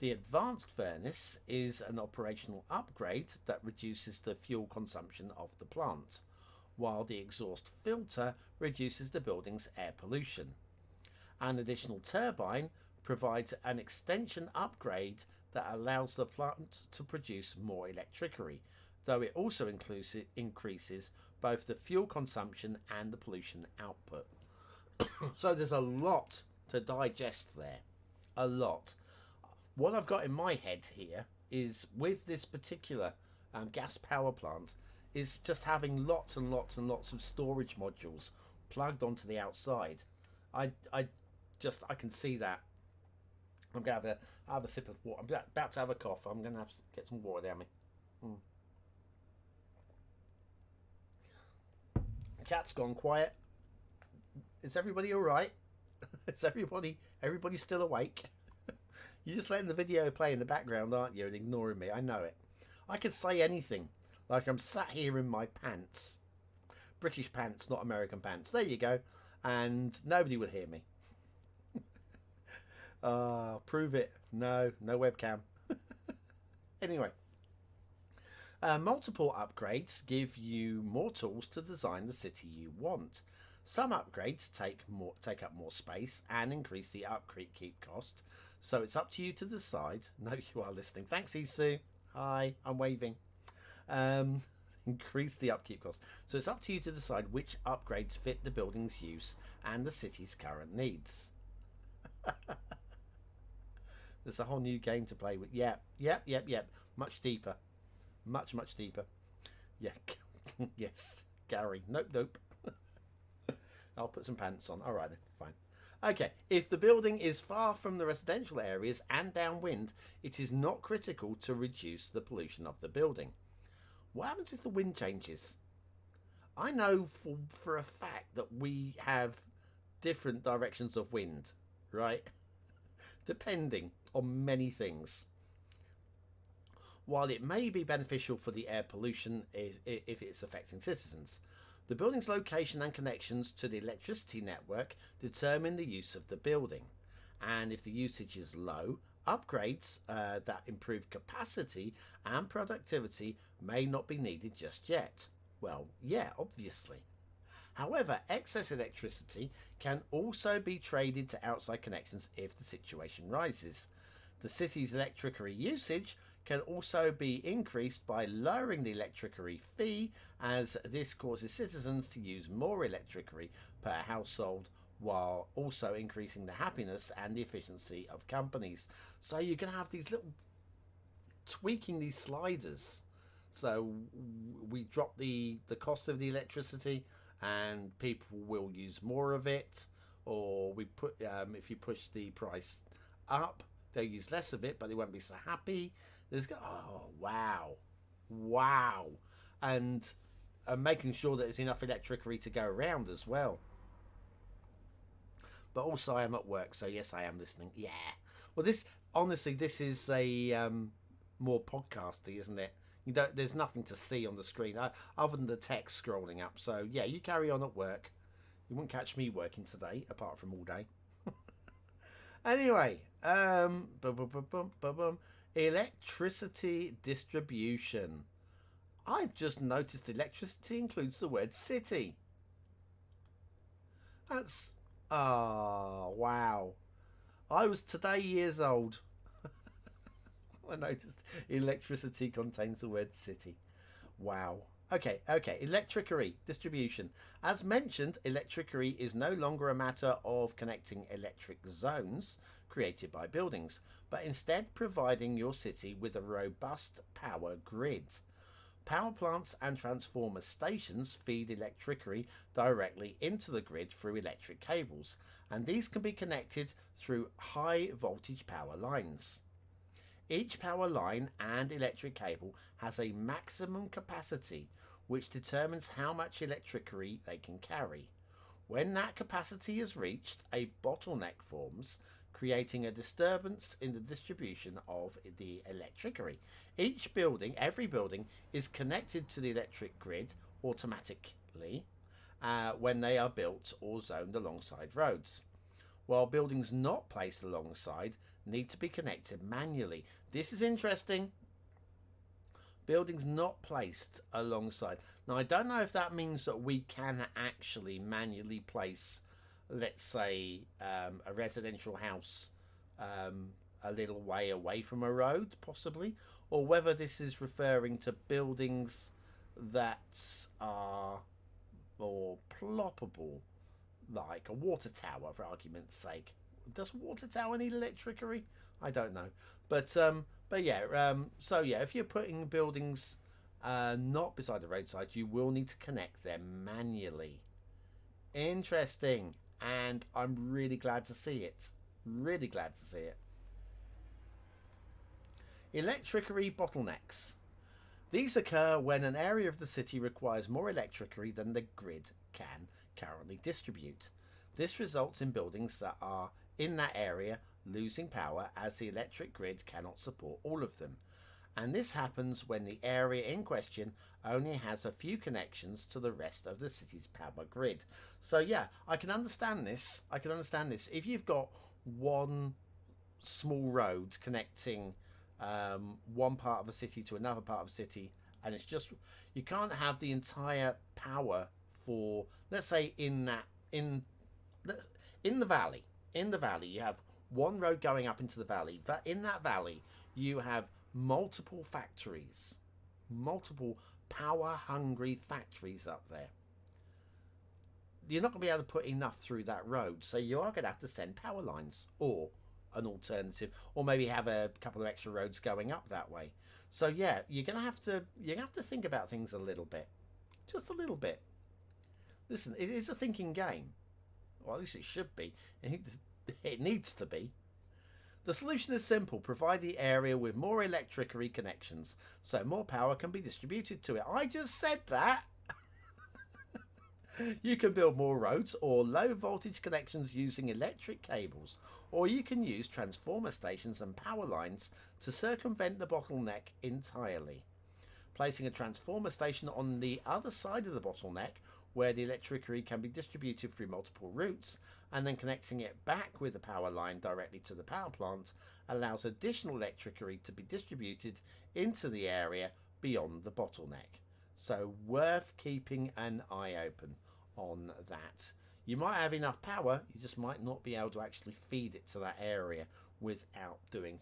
The advanced furnace is an operational upgrade that reduces the fuel consumption of the plant, while the exhaust filter reduces the building's air pollution. An additional turbine provides an extension upgrade that allows the plant to produce more electricity, though it also increases both the fuel consumption and the pollution output. So there's a lot to digest there. A lot. What I've got in my head here is, with this particular gas power plant, is just having lots and lots and lots of storage modules plugged onto the outside. I can see that. I'm going to have a sip of water. I'm about to have a cough. I'm going to have to get some water down me. Chat's gone quiet. Is everybody all right? Is everybody still awake? You're just letting the video play in the background, aren't you, and ignoring me? I know it. I could say anything, like I'm sat here in my pants. British pants, not American pants. There you go. And nobody would hear me. Prove it. No webcam. Anyway. Multiple upgrades give you more tools to design the city you want. Some upgrades take up more space and increase the upkeep cost, so it's up to you to decide. No, you are listening. Thanks, Isu. Hi, I'm waving. Increase the upkeep cost. So it's up to you to decide which upgrades fit the building's use and the city's current needs. There's a whole new game to play with. Yep. Much deeper. Much deeper. Yeah. Yes. Gary. Nope. I'll put some pants on. Alright then. Fine. Okay. If the building is far from the residential areas and downwind, it is not critical to reduce the pollution of the building. What happens if the wind changes? I know for a fact that we have different directions of wind, right? Depending on many things. While it may be beneficial for the air pollution if it's affecting citizens, the building's location and connections to the electricity network determine the use of the building. And if the usage is low, upgrades that improve capacity and productivity may not be needed just yet. Well, yeah, obviously. However, excess electricity can also be traded to outside connections if the situation rises. The city's electricity usage can also be increased by lowering the electricity fee, as this causes citizens to use more electricity per household, while also increasing the happiness and the efficiency of companies. So you're going to have these little tweaking these sliders. So we drop the cost of the electricity and people will use more of it, or we put if you push the price up, they'll use less of it, but they won't be so happy. Wow. And making sure that there's enough electricity to go around as well. But also I am at work, so yes, I am listening. Yeah. Well, this is a more podcasty, isn't it? There's nothing to see on the screen other than the text scrolling up. So yeah, you carry on at work. You won't catch me working today, apart from all day. Anyway, electricity distribution. I've just noticed electricity includes the word city. That's... oh, wow. I was today years old. I noticed electricity contains the word city. Wow. Okay. Electricity distribution. As mentioned, electricity is no longer a matter of connecting electric zones created by buildings, but instead providing your city with a robust power grid. Power plants and transformer stations feed electricity directly into the grid through electric cables, and these can be connected through high voltage power lines. Each power line and electric cable has a maximum capacity, which determines how much electricity they can carry. When that capacity is reached, a bottleneck forms, creating a disturbance in the distribution of the electricity. Every building is connected to the electric grid automatically when they are built or zoned alongside roads. while buildings not placed alongside need to be connected manually. This is interesting. Buildings not placed alongside. Now, I don't know if that means that we can actually manually place, let's say, a residential house a little way away from a road, possibly, or whether this is referring to buildings that are more ploppable, like a water tower, for argument's sake. Does water tower need electricity? I don't know, but yeah. So yeah, if you're putting buildings not beside the roadside, you will need to connect them manually. Interesting, and I'm really glad to see it. Really glad to see it. Electricity bottlenecks. These occur when an area of the city requires more electricity than the grid can currently distribute. This results in buildings that are in that area losing power as the electric grid cannot support all of them. And this happens when the area in question only has a few connections to the rest of the city's power grid. So yeah, I can understand this. If you've got one small road connecting one part of a city to another part of a city, and it's just, you can't have the entire power for, let's say, in the valley you have one road going up into the valley, but in that valley you have multiple factories, multiple power hungry factories up there. You're not going to be able to put enough through that road, so you are going to have to send power lines, or an alternative, or maybe have a couple of extra roads going up that way. So yeah, you're gonna have to think about things a little bit, just a little bit. Listen, it is a thinking game, or at least it should be. It needs to be. The solution is simple: provide the area with more electricity connections so more power can be distributed to it. I just said that. You can build more roads or low voltage connections using electric cables, or you can use transformer stations and power lines to circumvent the bottleneck entirely. Placing a transformer station on the other side of the bottleneck, where the electricity can be distributed through multiple routes, and then connecting it back with the power line directly to the power plant, allows additional electricity to be distributed into the area beyond the bottleneck. So worth keeping an eye open on that. You might have enough power, you just might not be able to actually feed it to that area without doing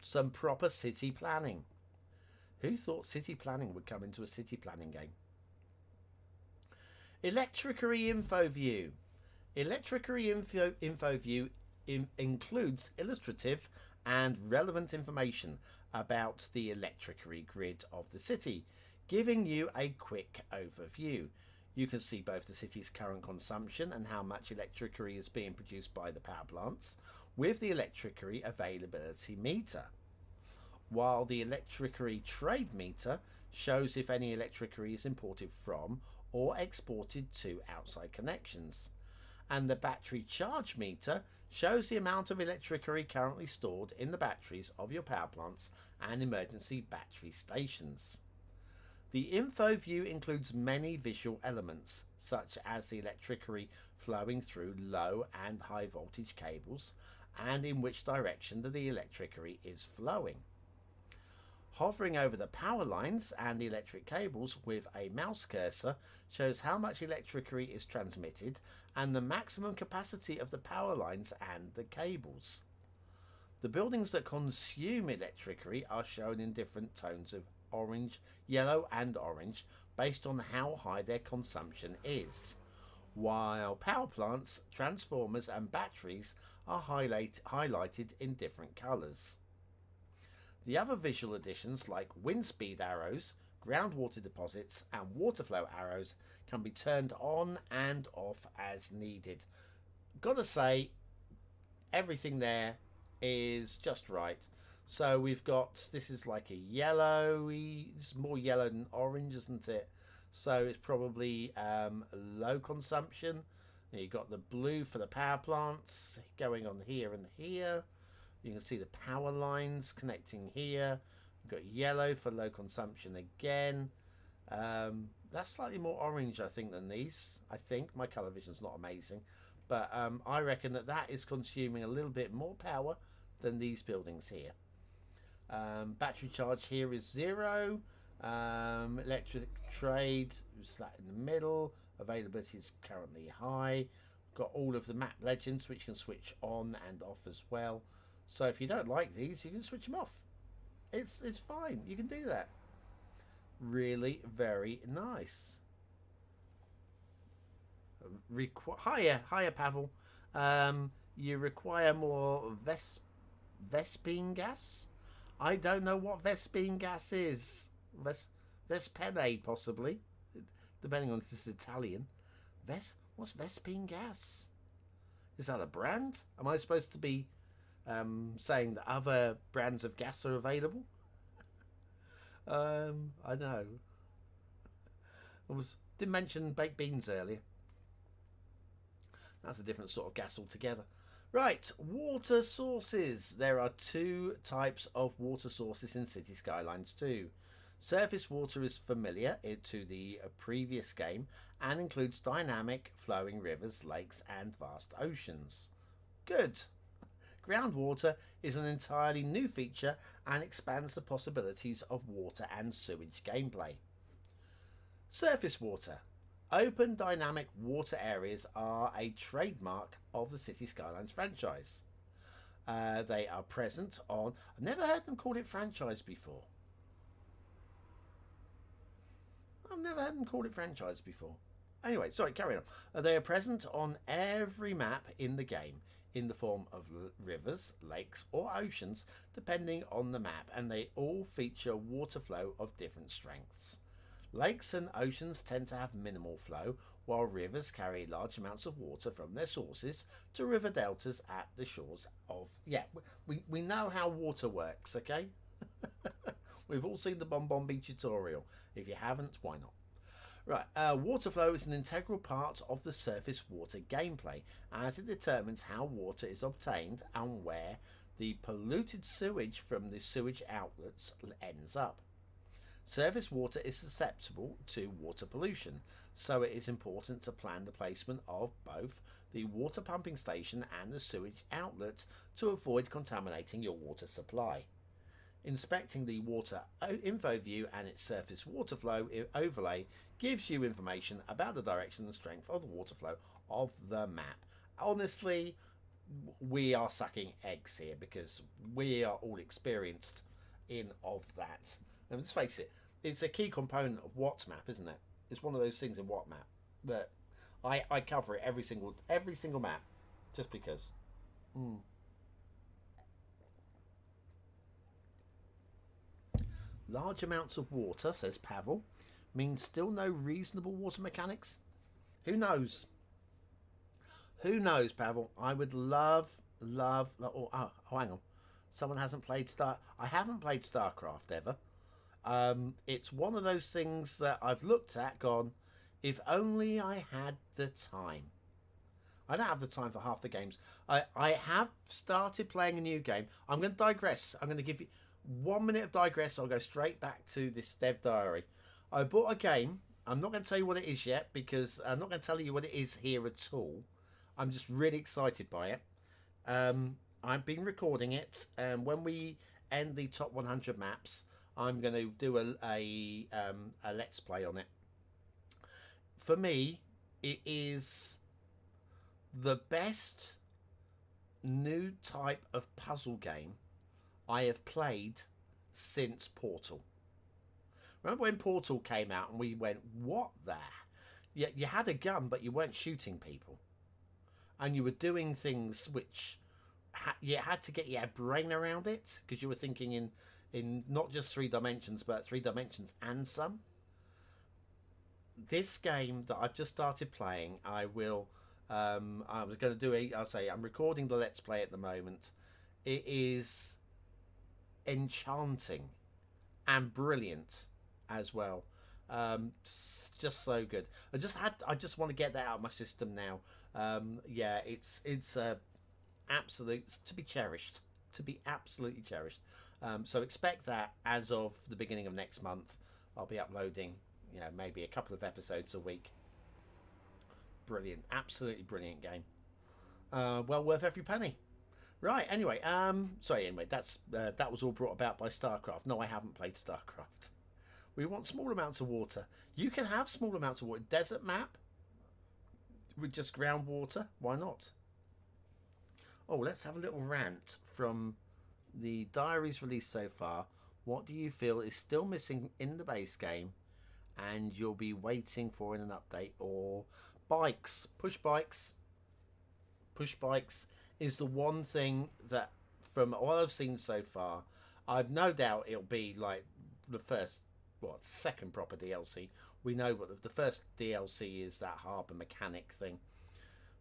some proper city planning. Who thought city planning would come into a city planning game? Electricity info view. Electricity info view includes illustrative and relevant information about the electricity grid of the city, giving you a quick overview. You can see both the city's current consumption and how much electricity is being produced by the power plants with the electricity availability meter, while the electricity trade meter shows if any electricity is imported from or exported to outside connections, and the battery charge meter shows the amount of electricity currently stored in the batteries of your power plants and emergency battery stations. The info view includes many visual elements, such as the electricity flowing through low and high voltage cables, and in which direction the electricity is flowing. Hovering over the power lines and the electric cables with a mouse cursor shows how much electricity is transmitted and the maximum capacity of the power lines and the cables. The buildings that consume electricity are shown in different tones of orange, yellow and orange based on how high their consumption is, while power plants, transformers and batteries are highlighted in different colours. The other visual additions like wind speed arrows, groundwater deposits and water flow arrows can be turned on and off as needed. Gotta say, everything there is just right. So we've got, this is like a yellowy, it's more yellow than orange, isn't it? So it's probably low consumption. You've got the blue for the power plants going on here and here. You can see the power lines connecting here. We've got yellow for low consumption again. That's slightly more orange, I think, than these. I think my colour vision's not amazing, But I reckon that is consuming a little bit more power than these buildings here. Battery charge here is 0. Electric trade is that in the middle. Availability is currently high. Got all of the map legends which you can switch on and off as well. So if you don't like these, you can switch them off. It's fine. You can do that. Really very nice. Hiya, Pavel. You require more Vespine gas? I don't know what Vespine gas is. Vespene, possibly. Depending on if this is Italian. What's Vespine gas? Is that a brand? Am I supposed to be saying that other brands of gas are available? I know. Didn't mention baked beans earlier. That's a different sort of gas altogether. Right, water sources. There are 2 types of water sources in Cities Skylines II. Surface water is familiar to the previous game and includes dynamic flowing rivers, lakes and vast oceans. Good. Groundwater is an entirely new feature and expands the possibilities of water and sewage gameplay. Surface water. Open dynamic water areas are a trademark of the Cities Skylines franchise. They are present on... I've never heard them call it franchise before. Anyway, sorry, carry on. They are present on every map in the game in the form of rivers, lakes or oceans, depending on the map, and they all feature water flow of different strengths. Lakes and oceans tend to have minimal flow, while rivers carry large amounts of water from their sources to river deltas at the shores of... Yeah, we know how water works, okay? We've all seen the BonBonB tutorial. If you haven't, why not? Right, water flow is an integral part of the surface water gameplay, as it determines how water is obtained and where the polluted sewage from the sewage outlets ends up. Surface water is susceptible to water pollution, so it is important to plan the placement of both the water pumping station and the sewage outlet to avoid contaminating your water supply. Inspecting the water info view and its surface water flow overlay gives you information about the direction and strength of the water flow of the map. Honestly, we are sucking eggs here because we are all experienced in of that. And let's face it, it's a key component of what map, isn't it? It's one of those things in what map that I cover it every single map just because. Large amounts of water, says Pavel, means still no reasonable water mechanics. Who knows? Who knows, Pavel? I would love. Oh, hang on. Someone hasn't played I haven't played StarCraft ever. It's one of those things that I've looked at, gone, if only I had the time. I don't have the time for half the games. I have started playing a new game. I'm going to digress. I'm going to give you 1 minute of digress. I'll go straight back to this dev diary. I bought a game. I'm not going to tell you what it is yet because I'm not going to tell you what it is here at all. I'm just really excited by it. I've been recording it, and when we end the top 100 maps, I'm going to do a let's play on it. For me, it is the best new type of puzzle game I have played since Portal. Remember when Portal came out and we went, what the... You had a gun, but you weren't shooting people. And you were doing things which... you had to get your brain around it, because you were thinking in not just 3 dimensions, but 3 dimensions and some. This game that I've just started playing, I was going to do I'm recording the Let's Play at the moment. It is enchanting and brilliant as well. Just so good. I just want to get that out of my system now. Yeah, it's absolute to be cherished, to be absolutely cherished. So expect that as of the beginning of next month. I'll be uploading, maybe a couple of episodes a week. Brilliant, absolutely brilliant game. Well worth every penny. Right. Anyway, sorry. Anyway, that was all brought about by StarCraft. No, I haven't played StarCraft. We want small amounts of water. You can have small amounts of water. Desert map with just groundwater. Why not? Oh, let's have a little rant from the Diaries released so far. What do you feel is still missing in the base game and you'll be waiting for in an update? Or bikes, push bikes. Push bikes is the one thing that, from what I've seen so far, I've no doubt it'll be like the first, second proper DLC. We know what the first DLC is, that harbour mechanic thing.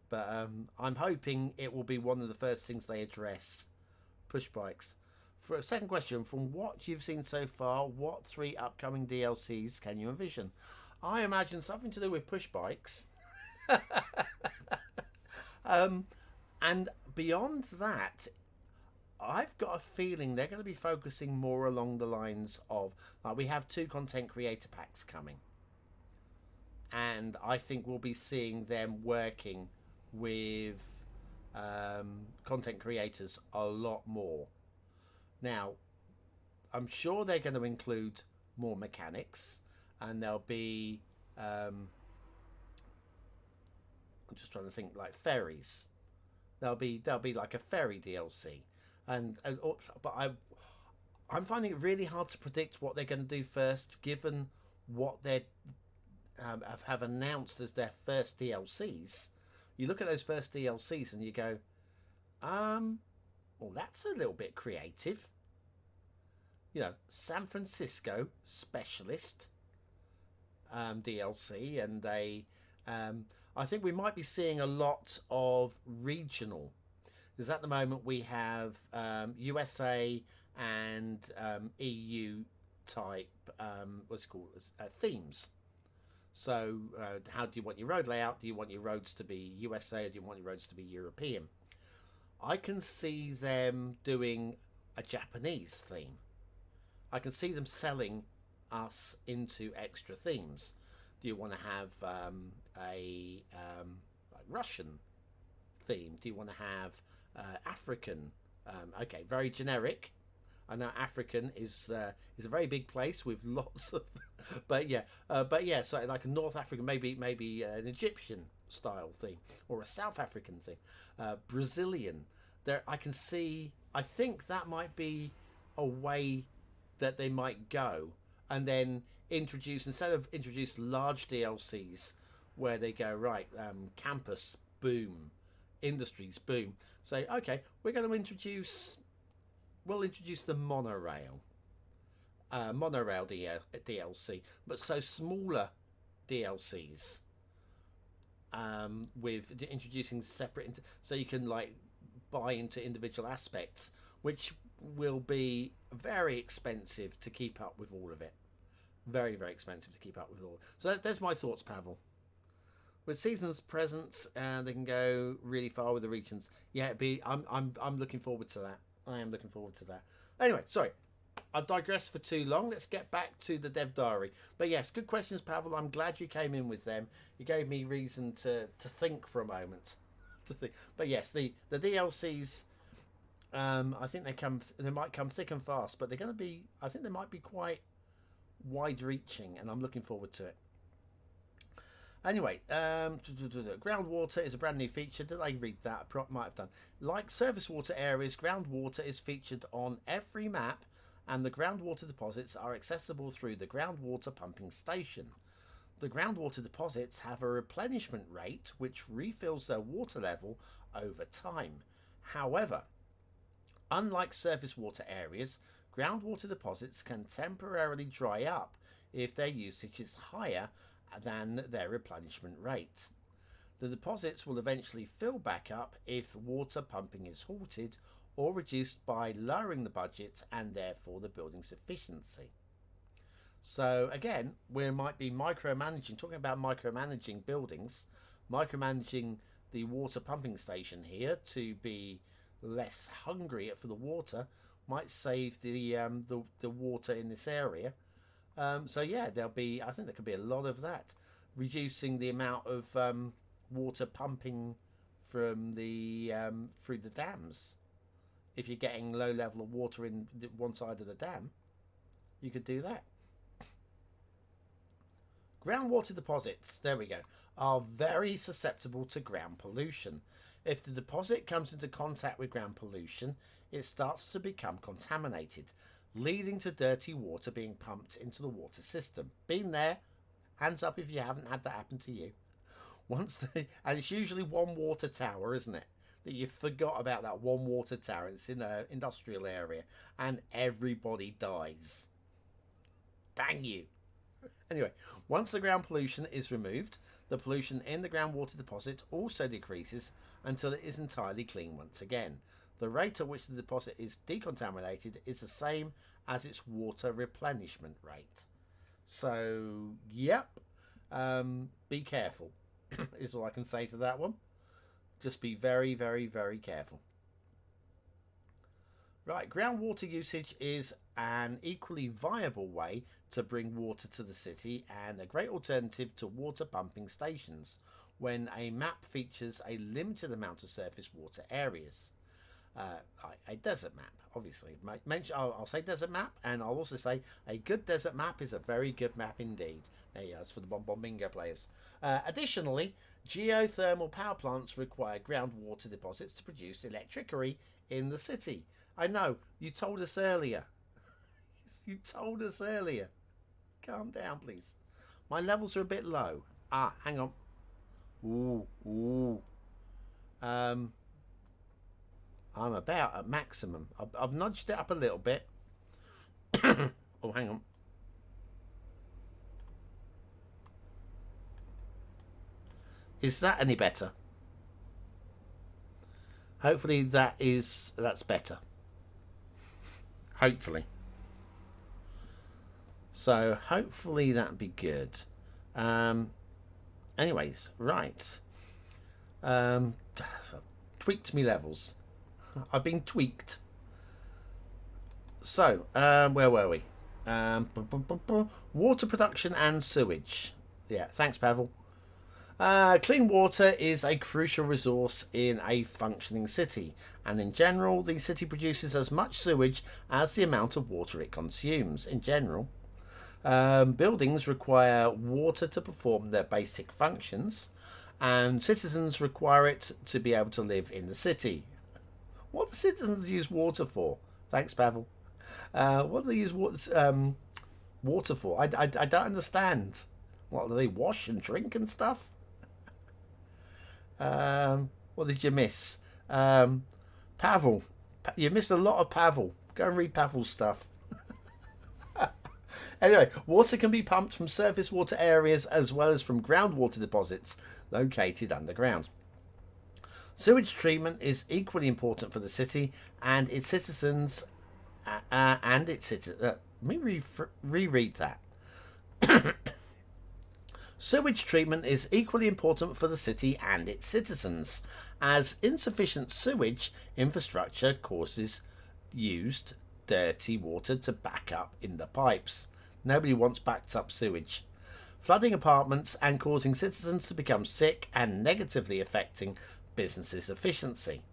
But I'm hoping it will be one of the first things they address, push bikes. For a second question, from what you've seen so far, what 3 upcoming DLCs can you envision? I imagine something to do with push bikes. And beyond that, I've got a feeling they're going to be focusing more along the lines of, like, we have 2 content creator packs coming. And I think we'll be seeing them working with content creators a lot more. Now, I'm sure they're going to include more mechanics, and there'll be I'm just trying to think, like ferries. There'll be like a ferry DLC, but I'm finding it really hard to predict what they're going to do first, given what they have announced as their first DLCs. You look at those first DLCs and you go, well, that's a little bit creative. You know, San Francisco Specialist DLC, and I think we might be seeing a lot of regional, because at the moment we have USA and EU type themes. So how do you want your road layout? Do you want your roads to be USA, or do you want your roads to be European? I can see them doing a Japanese theme. I can see them selling us into extra themes. Do you want to have a like Russian theme? Do you want to have African? Okay, very generic. I know African is a very big place with lots of, but yeah, so like a North African, maybe an Egyptian style theme, or a South African theme, Brazilian. There, I can see. I think that might be a way that they might go, and then instead of introduce large DLCs where they go, right, campus boom, industries boom, say, okay, we're going to introduce the monorail DLC, but so smaller DLCs, with introducing separate, so you can like buy into individual aspects, which will be very expensive to keep up with all of it. Very, very expensive to keep up with all. So there's my thoughts, Pavel. With seasons presents, they can go really far with the regions. Yeah, I'm looking forward to that. I am looking forward to that. Anyway, sorry, I've digressed for too long. Let's get back to the Dev Diary. But yes, good questions, Pavel. I'm glad you came in with them. You gave me reason to think for a moment. To think. But yes, the DLCs. I think they might come thick and fast, but they're going to be. I think they might be quite wide-reaching, and I'm looking forward to it. Anyway, groundwater is a brand new feature. Did I read that? Might have done. Like surface water areas, groundwater is featured on every map, and the groundwater deposits are accessible through the groundwater pumping station. The groundwater deposits have a replenishment rate which refills their water level over time. However, unlike surface water areas, groundwater deposits can temporarily dry up if their usage is higher than their replenishment rate. The deposits will eventually fill back up if water pumping is halted or reduced by lowering the budget and therefore the building's efficiency. So again, we might be talking about micromanaging buildings, micromanaging the water pumping station here to be less hungry for the water, might save the water in this area. So yeah, I think there could be a lot of that, reducing the amount of water pumping from the through the dams. If you're getting low level of water in one side of the dam, you could do that. Groundwater deposits, there we go, are very susceptible to ground pollution. If the deposit comes into contact with ground pollution, it starts to become contaminated, leading to dirty water being pumped into the water system. Been there? Hands up if you haven't had that happen to you. And it's usually one water tower, isn't it? That you forgot about that one water tower. It's in an industrial area and everybody dies. Dang you. Anyway, once the ground pollution is removed, the pollution in the groundwater deposit also decreases until it is entirely clean once again. The rate at which the deposit is decontaminated is the same as its water replenishment rate. So, yep, be careful is all I can say to that one. Just be very, very, very careful. Right, groundwater usage is an equally viable way to bring water to the city and a great alternative to water pumping stations when a map features a limited amount of surface water areas. A desert map, obviously. I'll say desert map, and I'll also say a good desert map is a very good map indeed. There you go, that's for the BonBonBingo players. Additionally, geothermal power plants require groundwater deposits to produce electricity in the city. I know, you told us earlier. You told us earlier. Calm down, please. My levels are a bit low. Hang on. Ooh. I'm about at maximum. I've nudged it up a little bit. Oh, hang on. Is that any better? Hopefully that's better. Hopefully. So hopefully that'd be good. Anyways, right. Tweaked me levels. I've been tweaked. So, where were we? Water production and sewage. Yeah, thanks, Pavel. Clean water is a crucial resource in a functioning city, and in general, the city produces as much sewage as the amount of water it consumes. In general, buildings require water to perform their basic functions, and citizens require it to be able to live in the city. What do citizens use water for? Thanks, Pavel. What do they use water for? I don't understand. What, do they wash and drink and stuff? What did you miss? Pavel. You missed a lot of Pavel. Go and read Pavel's stuff. Anyway, water can be pumped from surface water areas as well as from groundwater deposits located underground. Sewage treatment is equally important for the city and its citizens. Let me reread that. Sewage treatment is equally important for the city and its citizens, as insufficient sewage infrastructure causes used dirty water to back up in the pipes. Nobody wants backed up sewage. Flooding apartments and causing citizens to become sick and negatively affecting businesses' efficiency.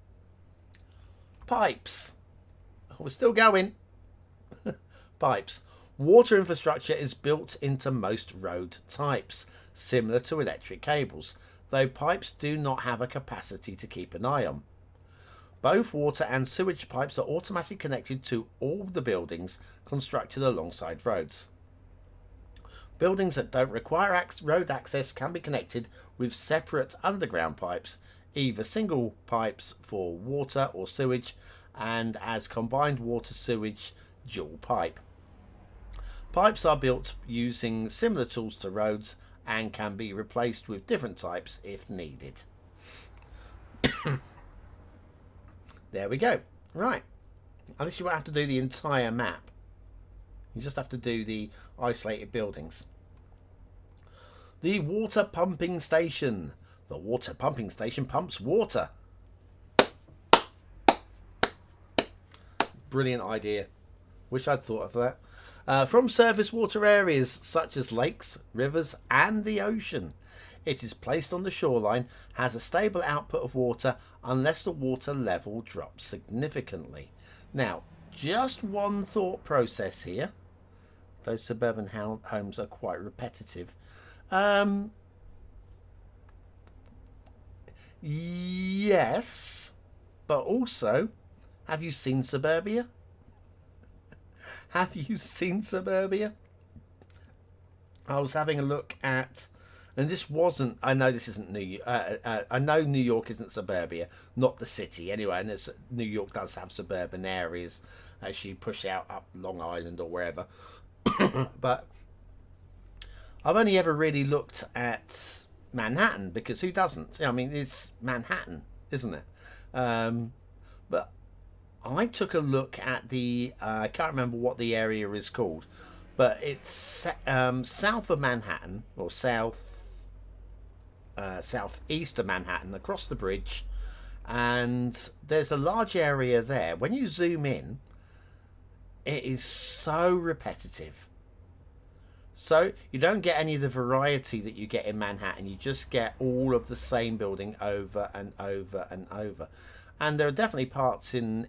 Pipes. We're still going. Pipes. Water infrastructure is built into most road types, similar to electric cables, though pipes do not have a capacity to keep an eye on. Both water and sewage pipes are automatically connected to all the buildings constructed alongside roads. Buildings that don't require road access can be connected with separate underground pipes, either single pipes for water or sewage, and as combined water-sewage dual pipe. Pipes are built using similar tools to roads and can be replaced with different types if needed. There we go. Right. Unless you won't have to do the entire map. You just have to do the isolated buildings. The water pumping station. The water pumping station pumps water. Brilliant idea. Wish I'd thought of that. From surface water areas such as lakes, rivers and the ocean. It is placed on the shoreline, has a stable output of water unless the water level drops significantly. Now, just one thought process here. Those suburban homes are quite repetitive. Yes, but also, have you seen suburbia? Have you seen suburbia? I was having a look at, and this wasn't, I know this isn't I know New York isn't suburbia, not the city anyway, and New York does have suburban areas as you push out up Long Island or wherever. But I've only ever really looked at Manhattan, because who doesn't? I mean, it's Manhattan, isn't it? But I took a look at the, I can't remember what the area is called, but it's south of Manhattan, or southeast of Manhattan, across the bridge, and there's a large area there. When you zoom in, it is so repetitive. So you don't get any of the variety that you get in Manhattan. You just get all of the same building over and over and over. And there are definitely parts in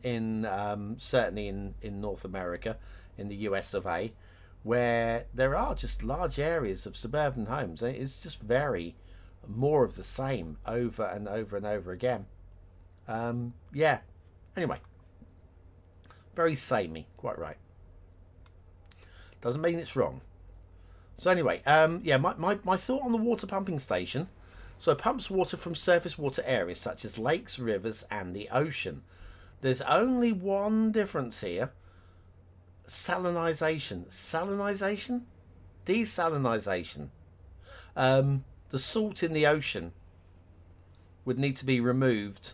certainly in North America, in the US of A, where there are just large areas of suburban homes. It's just very more of the same over and over and over again. Yeah. Anyway, very samey. Quite right. Doesn't mean it's wrong. So anyway, yeah, my thought on the water pumping station. So it pumps water from surface water areas such as lakes, rivers, and the ocean. There's only one difference here. Salinization. Salinization? Desalinization. The salt in the ocean would need to be removed.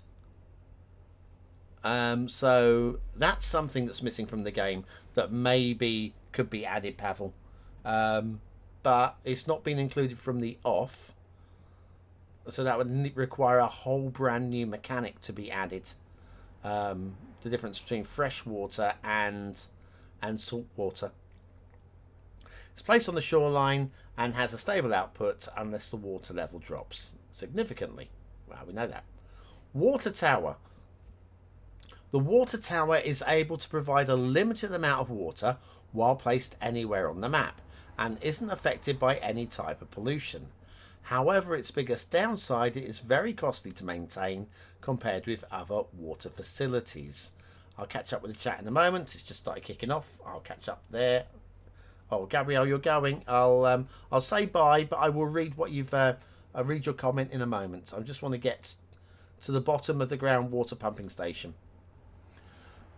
So that's something that's missing from the game that maybe could be added, Pavel. But it's not been included from the off. So that would require a whole brand new mechanic to be added. The difference between fresh water and salt water. It's placed on the shoreline and has a stable output unless the water level drops significantly. Well, we know that. Water tower. The water tower is able to provide a limited amount of water while placed anywhere on the map, and isn't affected by any type of pollution. However, its biggest downside, it is very costly to maintain compared with other water facilities. I'll catch up with the chat in a moment. It's just started kicking off. I'll catch up there. Oh, Gabrielle, you're going. I'll say bye, but I will read what you've. I'll read your comment in a moment. I just want to get to the bottom of the groundwater pumping station.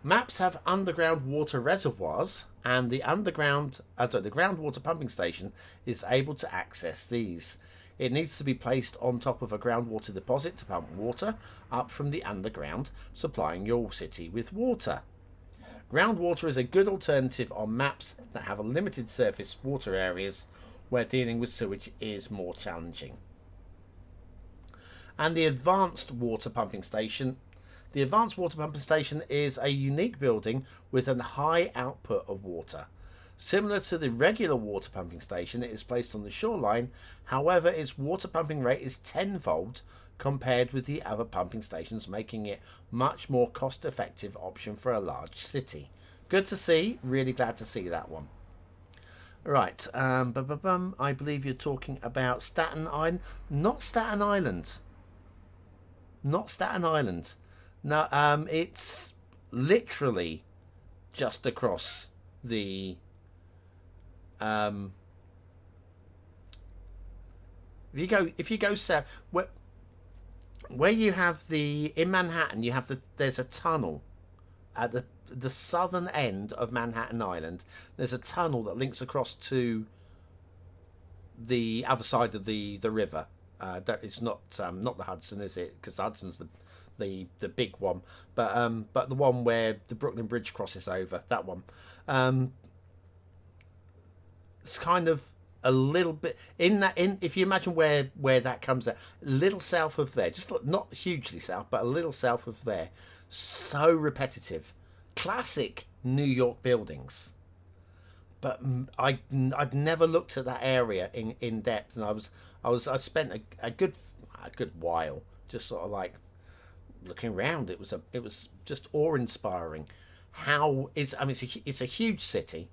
Maps have underground water reservoirs, and the groundwater pumping station is able to access these. It needs to be placed on top of a groundwater deposit to pump water up from the underground, supplying your city with water. Groundwater is a good alternative on maps that have a limited surface water areas where dealing with sewage is more challenging. And the advanced water pumping station. The advanced water pumping station is a unique building with a high output of water. Similar to the regular water pumping station, it is placed on the shoreline. However, its water pumping rate is tenfold compared with the other pumping stations, making it much more cost-effective option for a large city. Good to see. Really glad to see that one. Right. I believe you're talking about Staten Island. Not Staten Island. Not Staten Island. No, it's literally just across the if you go south, where you have in Manhattan, you have there's a tunnel at the southern end of Manhattan Island. There's a tunnel that links across to the other side of the river. It's not the Hudson, is it? Because the Hudson's the big one, but the one where the Brooklyn Bridge crosses over, that one. It's kind of a little bit if you imagine where that comes out, a little south of there, just not hugely south, but a little south of there. So repetitive, classic New York buildings. But I'd never looked at that area in depth, and I spent a good while just sort of like looking around. It was just awe-inspiring. How it's I mean it's a huge city,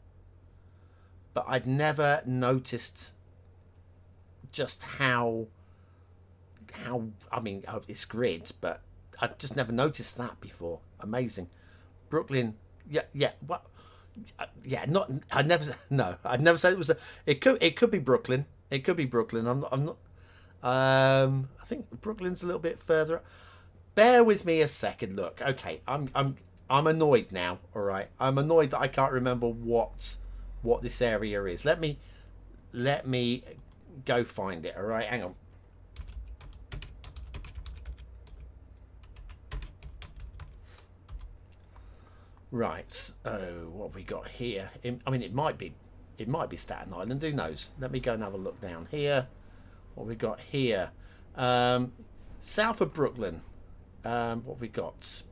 but I'd never noticed just how I mean it's grids, but I just never noticed that before. Amazing. Brooklyn, yeah. What? Yeah, not. I never. No, I'd never said it was. It could be Brooklyn. It could be Brooklyn. I'm not. I think Brooklyn's a little bit further. Bear with me a second. Look, okay. I'm annoyed now. All right. I'm annoyed that I can't remember what this area is. Let me go find it. All right. Hang on. Right. Oh, what have we got here? I mean, it might be Staten Island. Who knows? Let me go and have a look down here. What have we got here? South of Brooklyn. What have we got?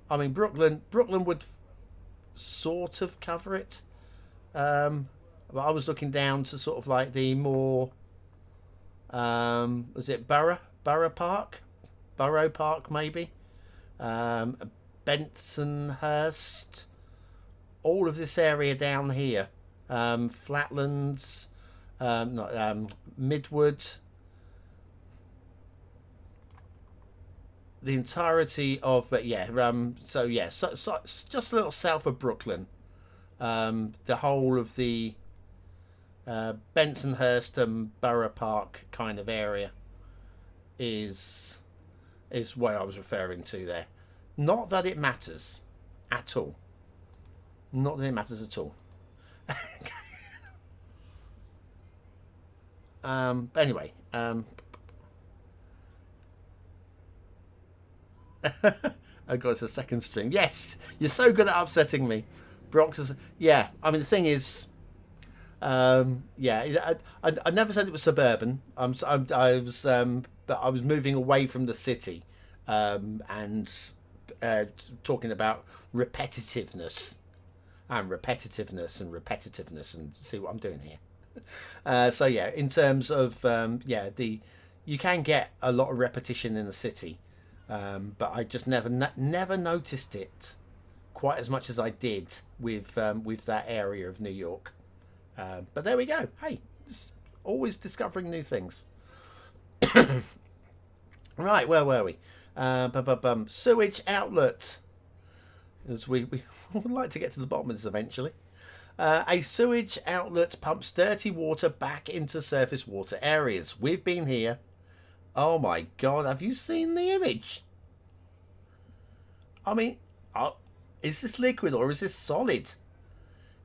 I mean, Brooklyn would sort of cover it. But I was looking down to sort of like the more. Was it Borough Park? Borough Park, maybe. Bensonhurst, all of this area down here, Flatlands, Midwood, the entirety of, but yeah, so just a little south of Brooklyn, the whole of the Bensonhurst and Borough Park kind of area is what I was referring to there. Not that it matters at all. Not that it matters at all. Anyway, I got a second stream. Yes, you're so good at upsetting me. Bronx is, yeah. I mean, the thing is, yeah. I never said it was suburban. I was, but I was moving away from the city, and talking about repetitiveness, and see what I'm doing here. So yeah, in terms of you can get a lot of repetition in the city, but I just never noticed it quite as much as I did with that area of New York. But there we go. Hey, it's always discovering new things. Right, where were we? Sewage outlet. As we would like to get to the bottom of this eventually. A sewage outlet pumps dirty water back into surface water areas. We've been here. Oh my God, have you seen the image? I mean, is this liquid or is this solid?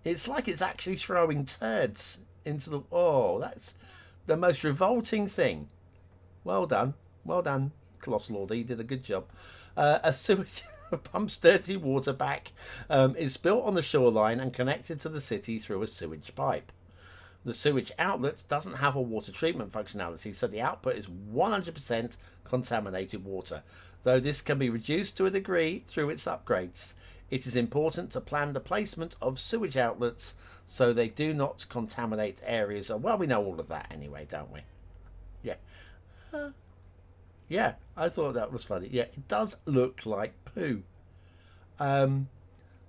It's like it's actually throwing turds into the... Oh, that's the most revolting thing. Well done. Well done, Colossal Order. You did a good job. A sewage pumps dirty water back, is built on the shoreline and connected to the city through a sewage pipe. The sewage outlet doesn't have a water treatment functionality, so the output is 100% contaminated water. Though this can be reduced to a degree through its upgrades, it is important to plan the placement of sewage outlets so they do not contaminate areas. Well, we know all of that anyway, don't we? Yeah. Yeah, I thought that was funny. Yeah, it does look like poo. And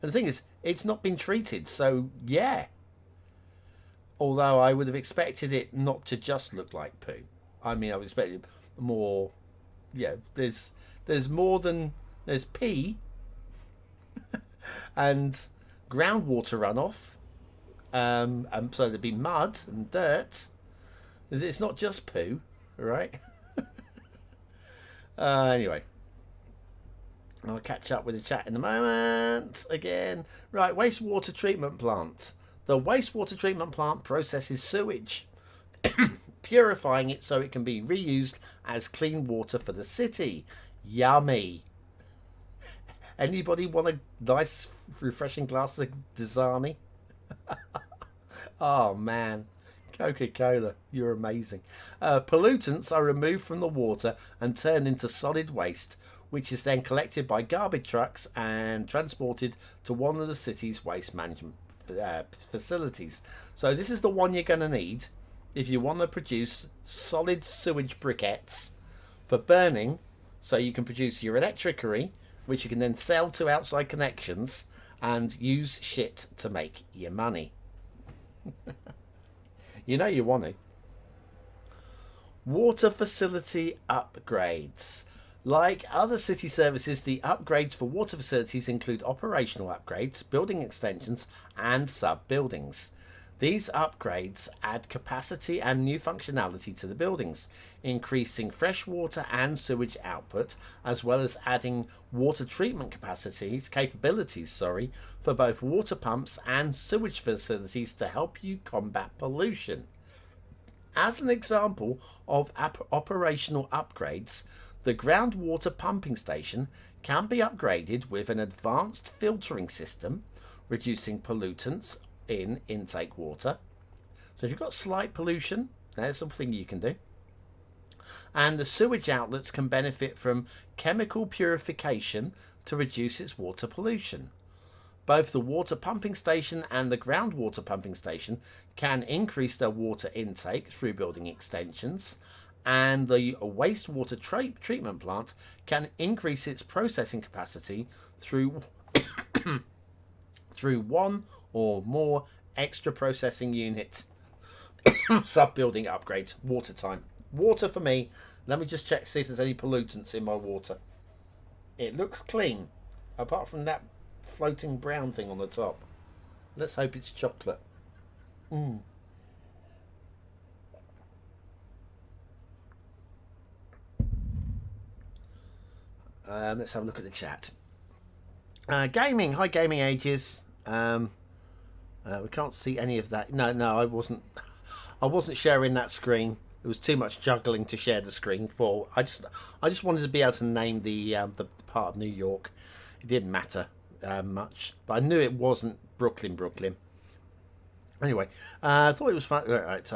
the thing is, it's not been treated, so yeah. Although I would have expected it not to just look like poo. I mean, I would expect more. Yeah, there's more than there's pee and groundwater runoff. And so there'd be mud and dirt. It's not just poo, right? Anyway, I'll catch up with the chat in a moment again. Right, wastewater treatment plant. The wastewater treatment plant processes sewage, purifying it so it can be reused as clean water for the city. Yummy. Anybody want a nice, refreshing glass of Dasani? Oh, man. Coca-Cola, you're amazing. Pollutants are removed from the water and turned into solid waste, which is then collected by garbage trucks and transported to one of the city's waste management facilities. So this is the one you're going to need if you want to produce solid sewage briquettes for burning, so you can produce your electricity, which you can then sell to outside connections and use shit to make your money. You know you want to. Water facility upgrades. Like other city services, the upgrades for water facilities include operational upgrades, building extensions, and sub-buildings. These upgrades add capacity and new functionality to the buildings, increasing freshwater and sewage output, as well as adding water treatment capabilities, for both water pumps and sewage facilities to help you combat pollution. As an example of operational upgrades, the groundwater pumping station can be upgraded with an advanced filtering system, reducing pollutants in intake water. So if you've got slight pollution, there's something you can do. And the sewage outlets can benefit from chemical purification to reduce its water pollution. Both the water pumping station and the groundwater pumping station can increase their water intake through building extensions, and the wastewater treatment plant can increase its processing capacity through through one or more extra processing units. Sub-building upgrades. Water time. Water for me. Let me just check, see if there's any pollutants in my water. It looks clean, apart from that floating brown thing on the top. Let's hope it's chocolate. Let's have a look at the chat. Gaming. Hi, Gaming Ages. We can't see any of that. No, I wasn't sharing that screen. It was too much juggling to share the screen for. I just wanted to be able to name the part of New York. It didn't matter much, but I knew it wasn't Brooklyn. Anyway, I thought it was fun. Right,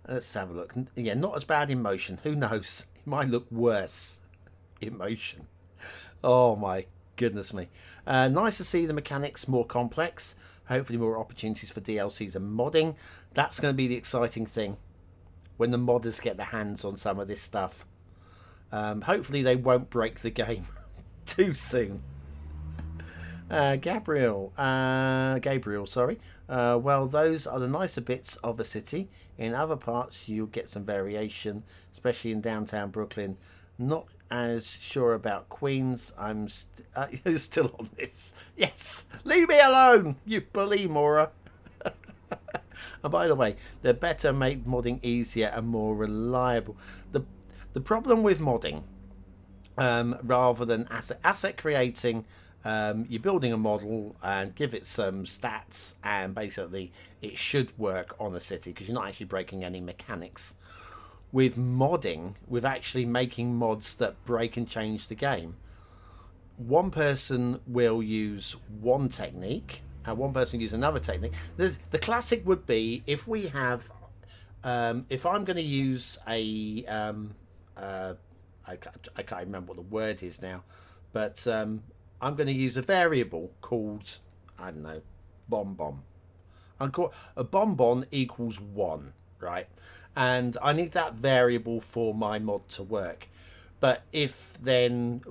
let's have a look. Yeah, not as bad in motion. Who knows? It might look worse in motion. Oh my goodness me. Nice to see the mechanics more complex. Hopefully more opportunities for DLCs and modding. That's going to be the exciting thing when the modders get their hands on some of this stuff. Hopefully they won't break the game too soon. Gabriel, sorry. Well, those are the nicer bits of a city. In other parts, you'll get some variation, especially in downtown Brooklyn. Not as sure about Queens. I'm still on this. Yes, leave me alone, you bully, Maura. And by the way, they better make modding easier and more reliable. The problem with modding, rather than asset creating, you're building a model and give it some stats, and basically it should work on a city because you're not actually breaking any mechanics. With modding, with actually making mods that break and change the game, one person will use one technique and one person use another technique. The classic would be if we have, if I'm going to use I can't remember what the word is now, but I'm going to use a variable called, I don't know, BonBonB. I'm called a BonBonB equals 1, right? And I need that variable for my mod to work. But if then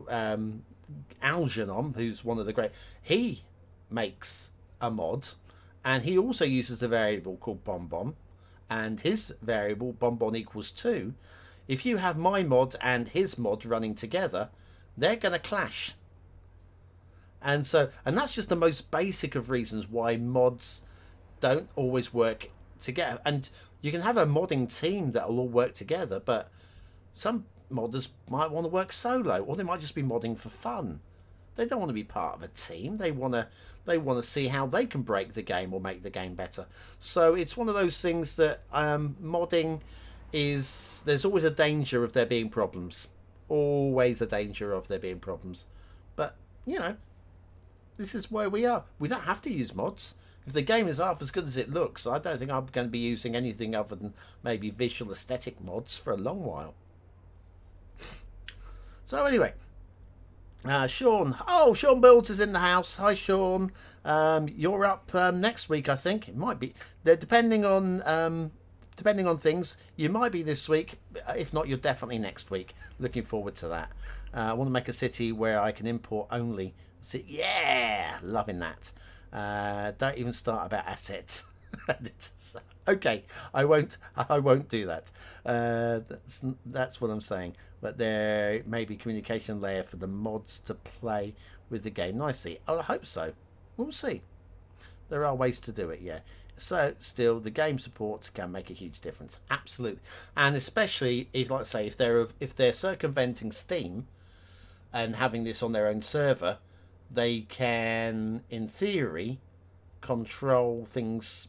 Algernon, who's one of the great, he makes a mod, and he also uses the variable called BonBonB, and his variable BonBonB equals 2. If you have my mod and his mod running together, they're going to clash. And that's just the most basic of reasons why mods don't always work together. And you can have a modding team that will all work together, but some modders might want to work solo, or they might just be modding for fun. They don't want to be part of a team. They want to see how they can break the game or make the game better. So it's one of those things that modding is, there's always a danger of there being problems. Always a danger of there being problems. But, you know, this is where we are. We don't have to use mods. If the game is half as good as it looks, I don't think I'm going to be using anything other than maybe visual aesthetic mods for a long while. So anyway, Sean. Oh, Sean Builds is in the house. Hi, Sean. You're up next week, I think. It might be. Depending on depending on things, you might be this week. If not, you're definitely next week. Looking forward to that. I want to make a city where I can import only. Yeah, loving that. Don't even start about assets. Okay, I won't do that. That's what I'm saying. But there may be communication layer for the mods to play with the game nicely. I hope so. We'll see. There are ways to do it, yeah. So still, the game support can make a huge difference. Absolutely. And especially if, like I say, if they're circumventing Steam and having this on their own server, they can, in theory, control things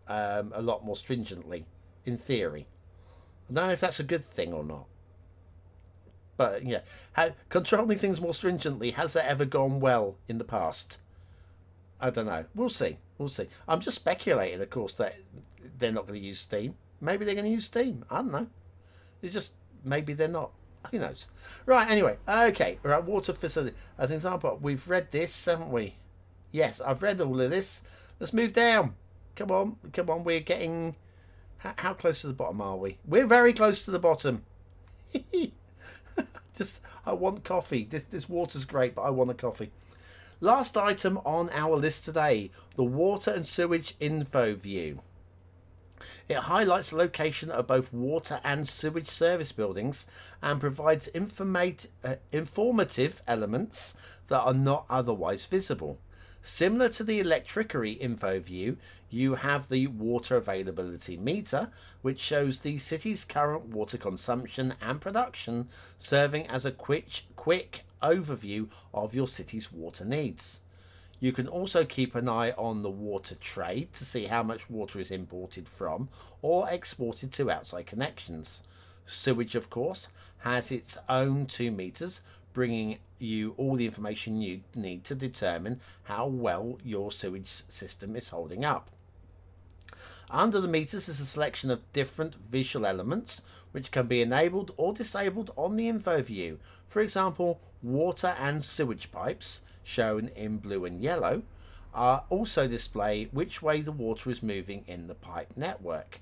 a lot more stringently. In theory, I don't know if that's a good thing or not. But yeah, controlling things more stringently, has that ever gone well in the past? I don't know. We'll see. We'll see. I'm just speculating, of course, that they're not going to use Steam. Maybe they're going to use Steam. I don't know. It's just maybe they're not. Who knows? Right. Anyway. Okay. Right. Water facility. As an example, we've read this, haven't we? Yes, I've read all of this. Let's move down. Come on. Come on. We're getting. How close to the bottom are we? We're very close to the bottom. Just, I want coffee. This water's great, but I want a coffee. Last item on our list today, the water and sewage info view. It highlights the location of both water and sewage service buildings and provides informative elements that are not otherwise visible. Similar to the electricity info view, you have the water availability meter, which shows the city's current water consumption and production, serving as a quick overview of your city's water needs. You can also keep an eye on the water trade to see how much water is imported from or exported to outside connections. Sewage, of course, has its own 2 meters, bringing you all the information you need to determine how well your sewage system is holding up. Under the meters is a selection of different visual elements which can be enabled or disabled on the info view. For example, water and sewage pipes, shown in blue and yellow, also display which way the water is moving in the pipe network.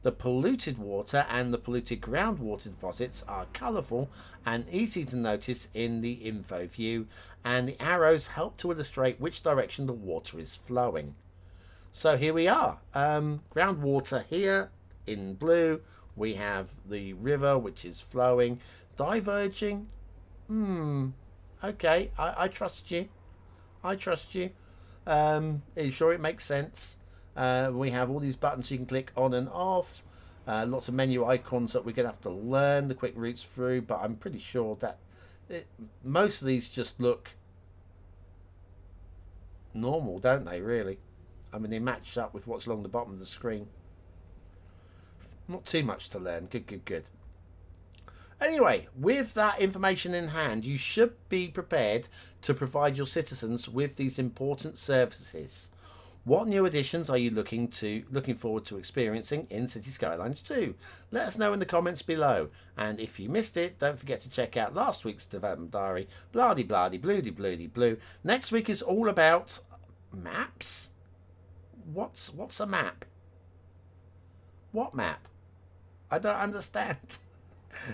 The polluted water and the polluted groundwater deposits are colourful and easy to notice in the info view, and the arrows help to illustrate which direction the water is flowing. So here we are, groundwater here in blue. We have the river which is flowing, diverging. Okay, I trust you. I trust you. Are you sure it makes sense? We have all these buttons you can click on and off. Lots of menu icons that we're going to have to learn the quick routes through, but I'm pretty sure that most of these just look normal, don't they, really? I mean, they match up with what's along the bottom of the screen. Not too much to learn. Good. Anyway, with that information in hand, you should be prepared to provide your citizens with these important services. What new additions are you looking forward to experiencing in Cities Skylines 2? Let us know in the comments below. And if you missed it, don't forget to check out last week's development diary. Blah-de-blah-de-blue-de-blue-de-blue. Next week is all about maps. What's a map? What map? I don't understand.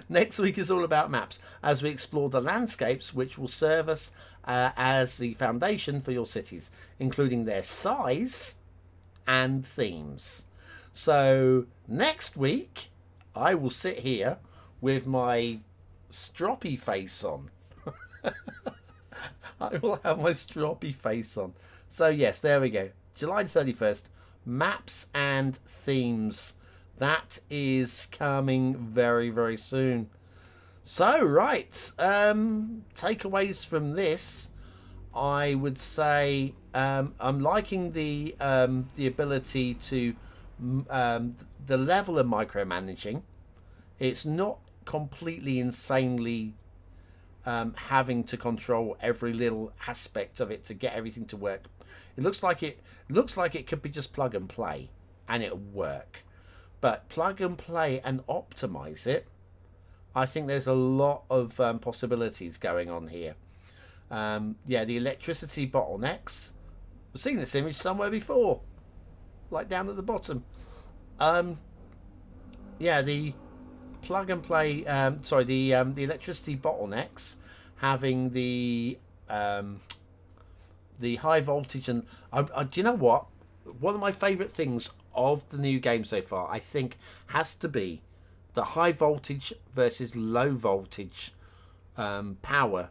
Next week is all about maps as we explore the landscapes which will serve us as the foundation for your cities, including their size and themes. So next week I will sit here with my stroppy face on. I will have my stroppy face on. So yes, there we go. July 31st, maps and themes. That is coming very, very soon. So, right, takeaways from this, I would say I'm liking the ability to, the level of micromanaging. It's not completely insanely having to control every little aspect of it to get everything to work. It looks like it could be just plug and play, and it'll work. But plug and play and optimize it, I think there's a lot of possibilities going on here. Yeah, the electricity bottlenecks. I've seen this image somewhere before, like down at the bottom. yeah, the plug and play. The electricity bottlenecks having the high voltage and do you know what? One of my favourite things of the new game so far, I think, has to be the high voltage versus low voltage power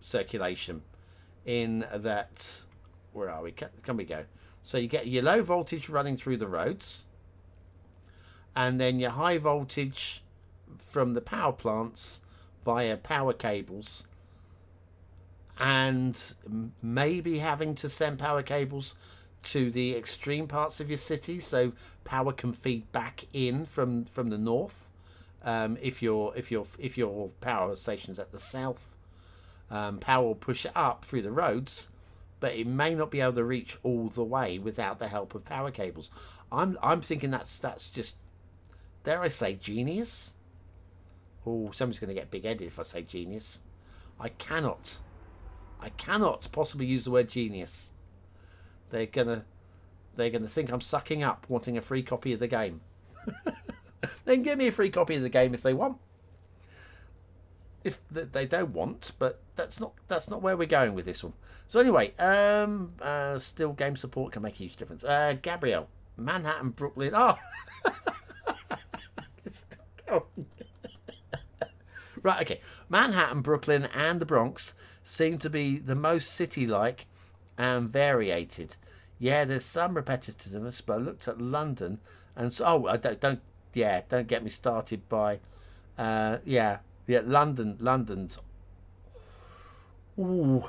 circulation. In that, where are we? Can we go? So you get your low voltage running through the roads, and then your high voltage from the power plants via power cables, and maybe having to send power cables to the extreme parts of your city so power can feed back in from the north. If your power station's at the south, power will push it up through the roads, but it may not be able to reach all the way without the help of power cables. I'm thinking that's just, dare I say, genius. Oh, somebody's going to get big-headed if I say genius. I cannot possibly use the word genius. They're gonna think I'm sucking up, wanting a free copy of the game. They can give me a free copy of the game if they want. If they don't want, but that's not where we're going with this one. So anyway, still game support can make a huge difference. Gabrielle, Manhattan, Brooklyn. Oh, right, okay. Manhattan, Brooklyn, and the Bronx seem to be the most city-like and variated. Yeah, there's some repetitiveness, but I looked at London and so don't get me started by London's. Ooh,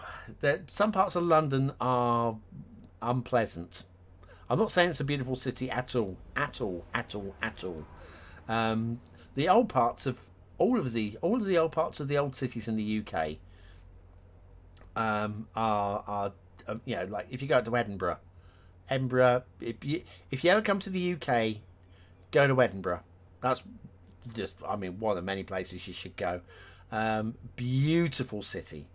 some parts of London are unpleasant. I'm not saying it's a beautiful city at all. The old parts of all of the old parts of the old cities in the UK are like if you go to Edinburgh, if you ever come to the UK, go to Edinburgh. That's just, one of the many places you should go. Beautiful city.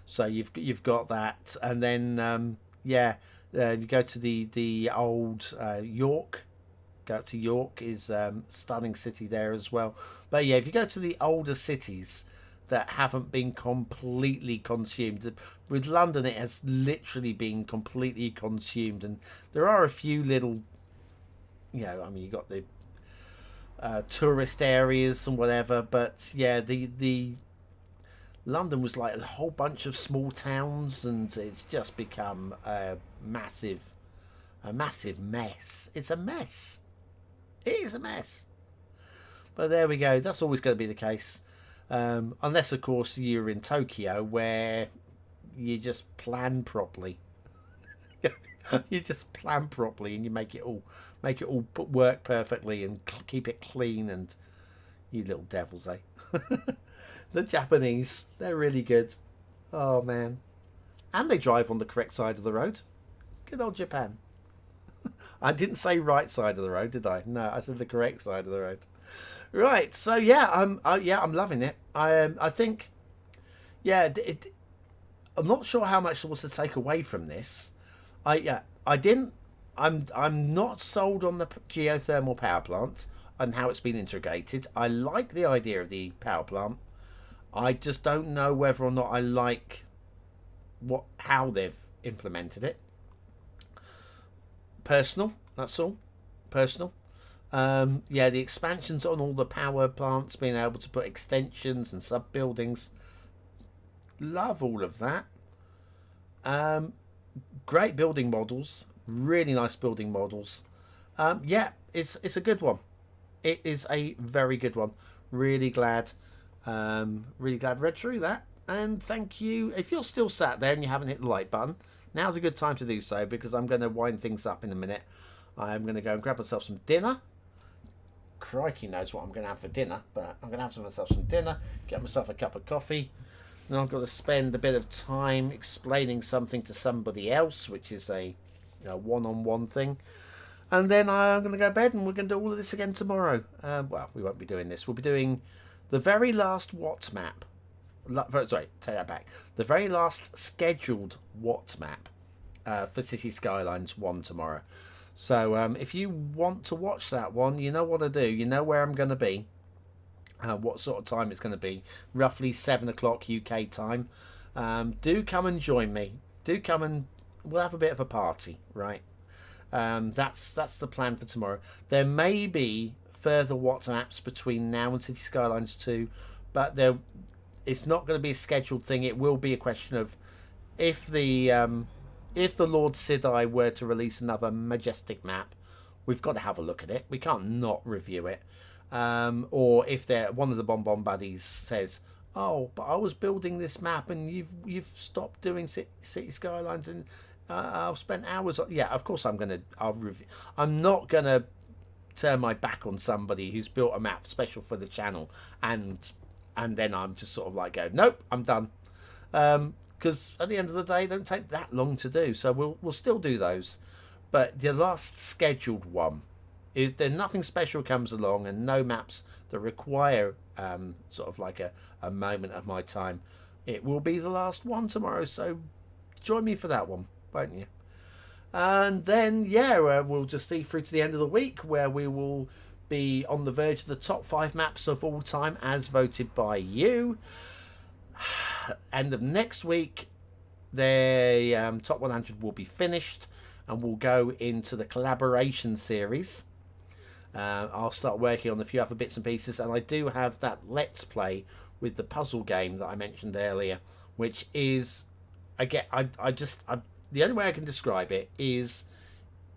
So you've got that, and then you go to the old York. Go to York is stunning city there as well. But yeah, if you go to the older cities that haven't been completely consumed, with London it has literally been completely consumed, and there are a few little, you got the tourist areas and whatever, but yeah, the London was like a whole bunch of small towns, and it's just become a massive mess. It's a mess. It is a mess. But there we go. That's always going to be the case. Unless, of course, you're in Tokyo, where you just plan properly. You just plan properly, and you make it all work perfectly and keep it clean. And you little devils, eh? The Japanese, they're really good. Oh man, and they drive on the correct side of the road. Good old Japan. I didn't say right side of the road, did I? No, I said the correct side of the road. Right, so yeah, I'm loving it. I think, I'm not sure how much there was to take away from this. I'm not sold on the geothermal power plant and how it's been integrated. I like the idea of the power plant. I just don't know whether or not I like how they've implemented it. Personal, that's all. Personal. The expansions on all the power plants, being able to put extensions and sub buildings. Love all of that. Great building models. Really nice building models. It's a good one. It is a very good one. Really glad read through that. And thank you. If you're still sat there and you haven't hit the like button, now's a good time to do so, because I'm going to wind things up in a minute. I'm going to go and grab myself some dinner. Crikey knows what I'm going to have for dinner, but I'm going to have myself some dinner, get myself a cup of coffee. Then I've got to spend a bit of time explaining something to somebody else, which is a one-on-one thing. And then I'm going to go to bed, and we're going to do all of this again tomorrow. We won't be doing this. We'll be doing the very last Watt map. Sorry, take that back. The very last scheduled Watt map for Cities Skylines 1 tomorrow. So if you want to watch that one, you know what to do. You know where I'm going to be. What sort of time it's going to be. Roughly 7 o'clock UK time. Do come and join me. Do come and we'll have a bit of a party, right? That's the plan for tomorrow. There may be further WhatsApps between now and Cities Skylines 2, but it's not going to be a scheduled thing. It will be a question of if the Lord Sidai were to release another majestic map, we've got to have a look at it. We can't not review it. Or if one of the BonBonB buddies says, "Oh, but I was building this map and you've stopped doing City Skylines and I've spent hours." Yeah, of course I'll review. I'm not gonna turn my back on somebody who's built a map special for the channel and then I'm just sort of like go, nope, I'm done. Because at the end of the day, they don't take that long to do. So we'll still do those. But the last scheduled one, if there nothing special comes along and no maps that require sort of like a moment of my time, it will be the last one tomorrow. So join me for that one, won't you? And then, yeah, we'll just see through to the end of the week where we will be on the verge of the top 5 maps of all time as voted by you. End of next week, the top 100 will be finished and we'll go into the collaboration series. I'll start working on a few other bits and pieces, and I do have that Let's Play with the puzzle game that I mentioned earlier, which is, again, the only way I can describe it is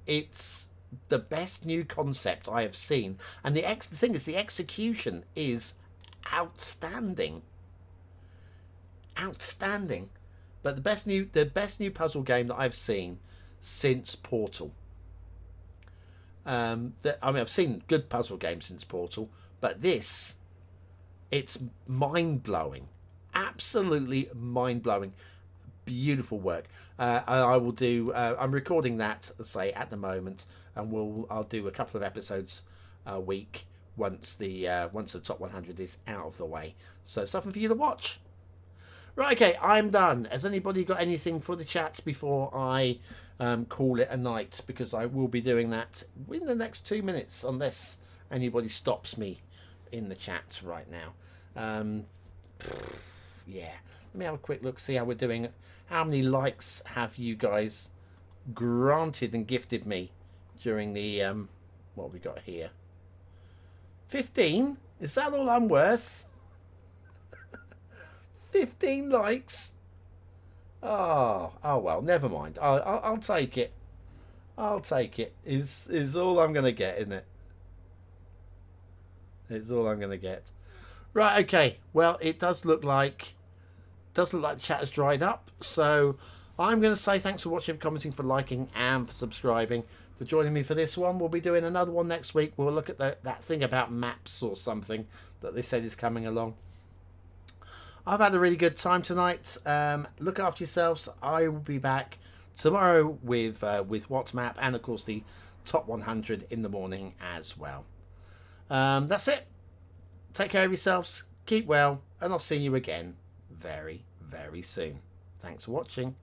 it's the best new concept I have seen, and the thing is, the execution is outstanding. But the best new puzzle game that I've seen since Portal. I've seen good puzzle games since Portal, but it's mind-blowing, absolutely mind-blowing, beautiful work. I will do. I'm recording that, say, at the moment, and I'll do a couple of episodes a week once the top 100 is out of the way. So something for you to watch. Right, okay, I'm done. Has anybody got anything for the chat before I call it a night? Because I will be doing that in the next 2 minutes, unless anybody stops me in the chat right now. Yeah, let me have a quick look, see how we're doing. How many likes have you guys granted and gifted me during the, what have we got here? 15? Is that all I'm worth? 15 likes. Oh well, never mind. I'll take it. I'll take it. Is all I'm gonna get, isn't it? It's all I'm gonna get. Right. Okay. Well, it does look like the chat has dried up. So I'm gonna say thanks for watching, for commenting, for liking, and for subscribing, for joining me for this one. We'll be doing another one next week. We'll look at that thing about maps or something that they said is coming along. I've had a really good time tonight. Look after yourselves. I will be back tomorrow with What Map, and of course the top 100 in the morning as well. That's it. Take care of yourselves. Keep well, and I'll see you again very, very soon. Thanks for watching.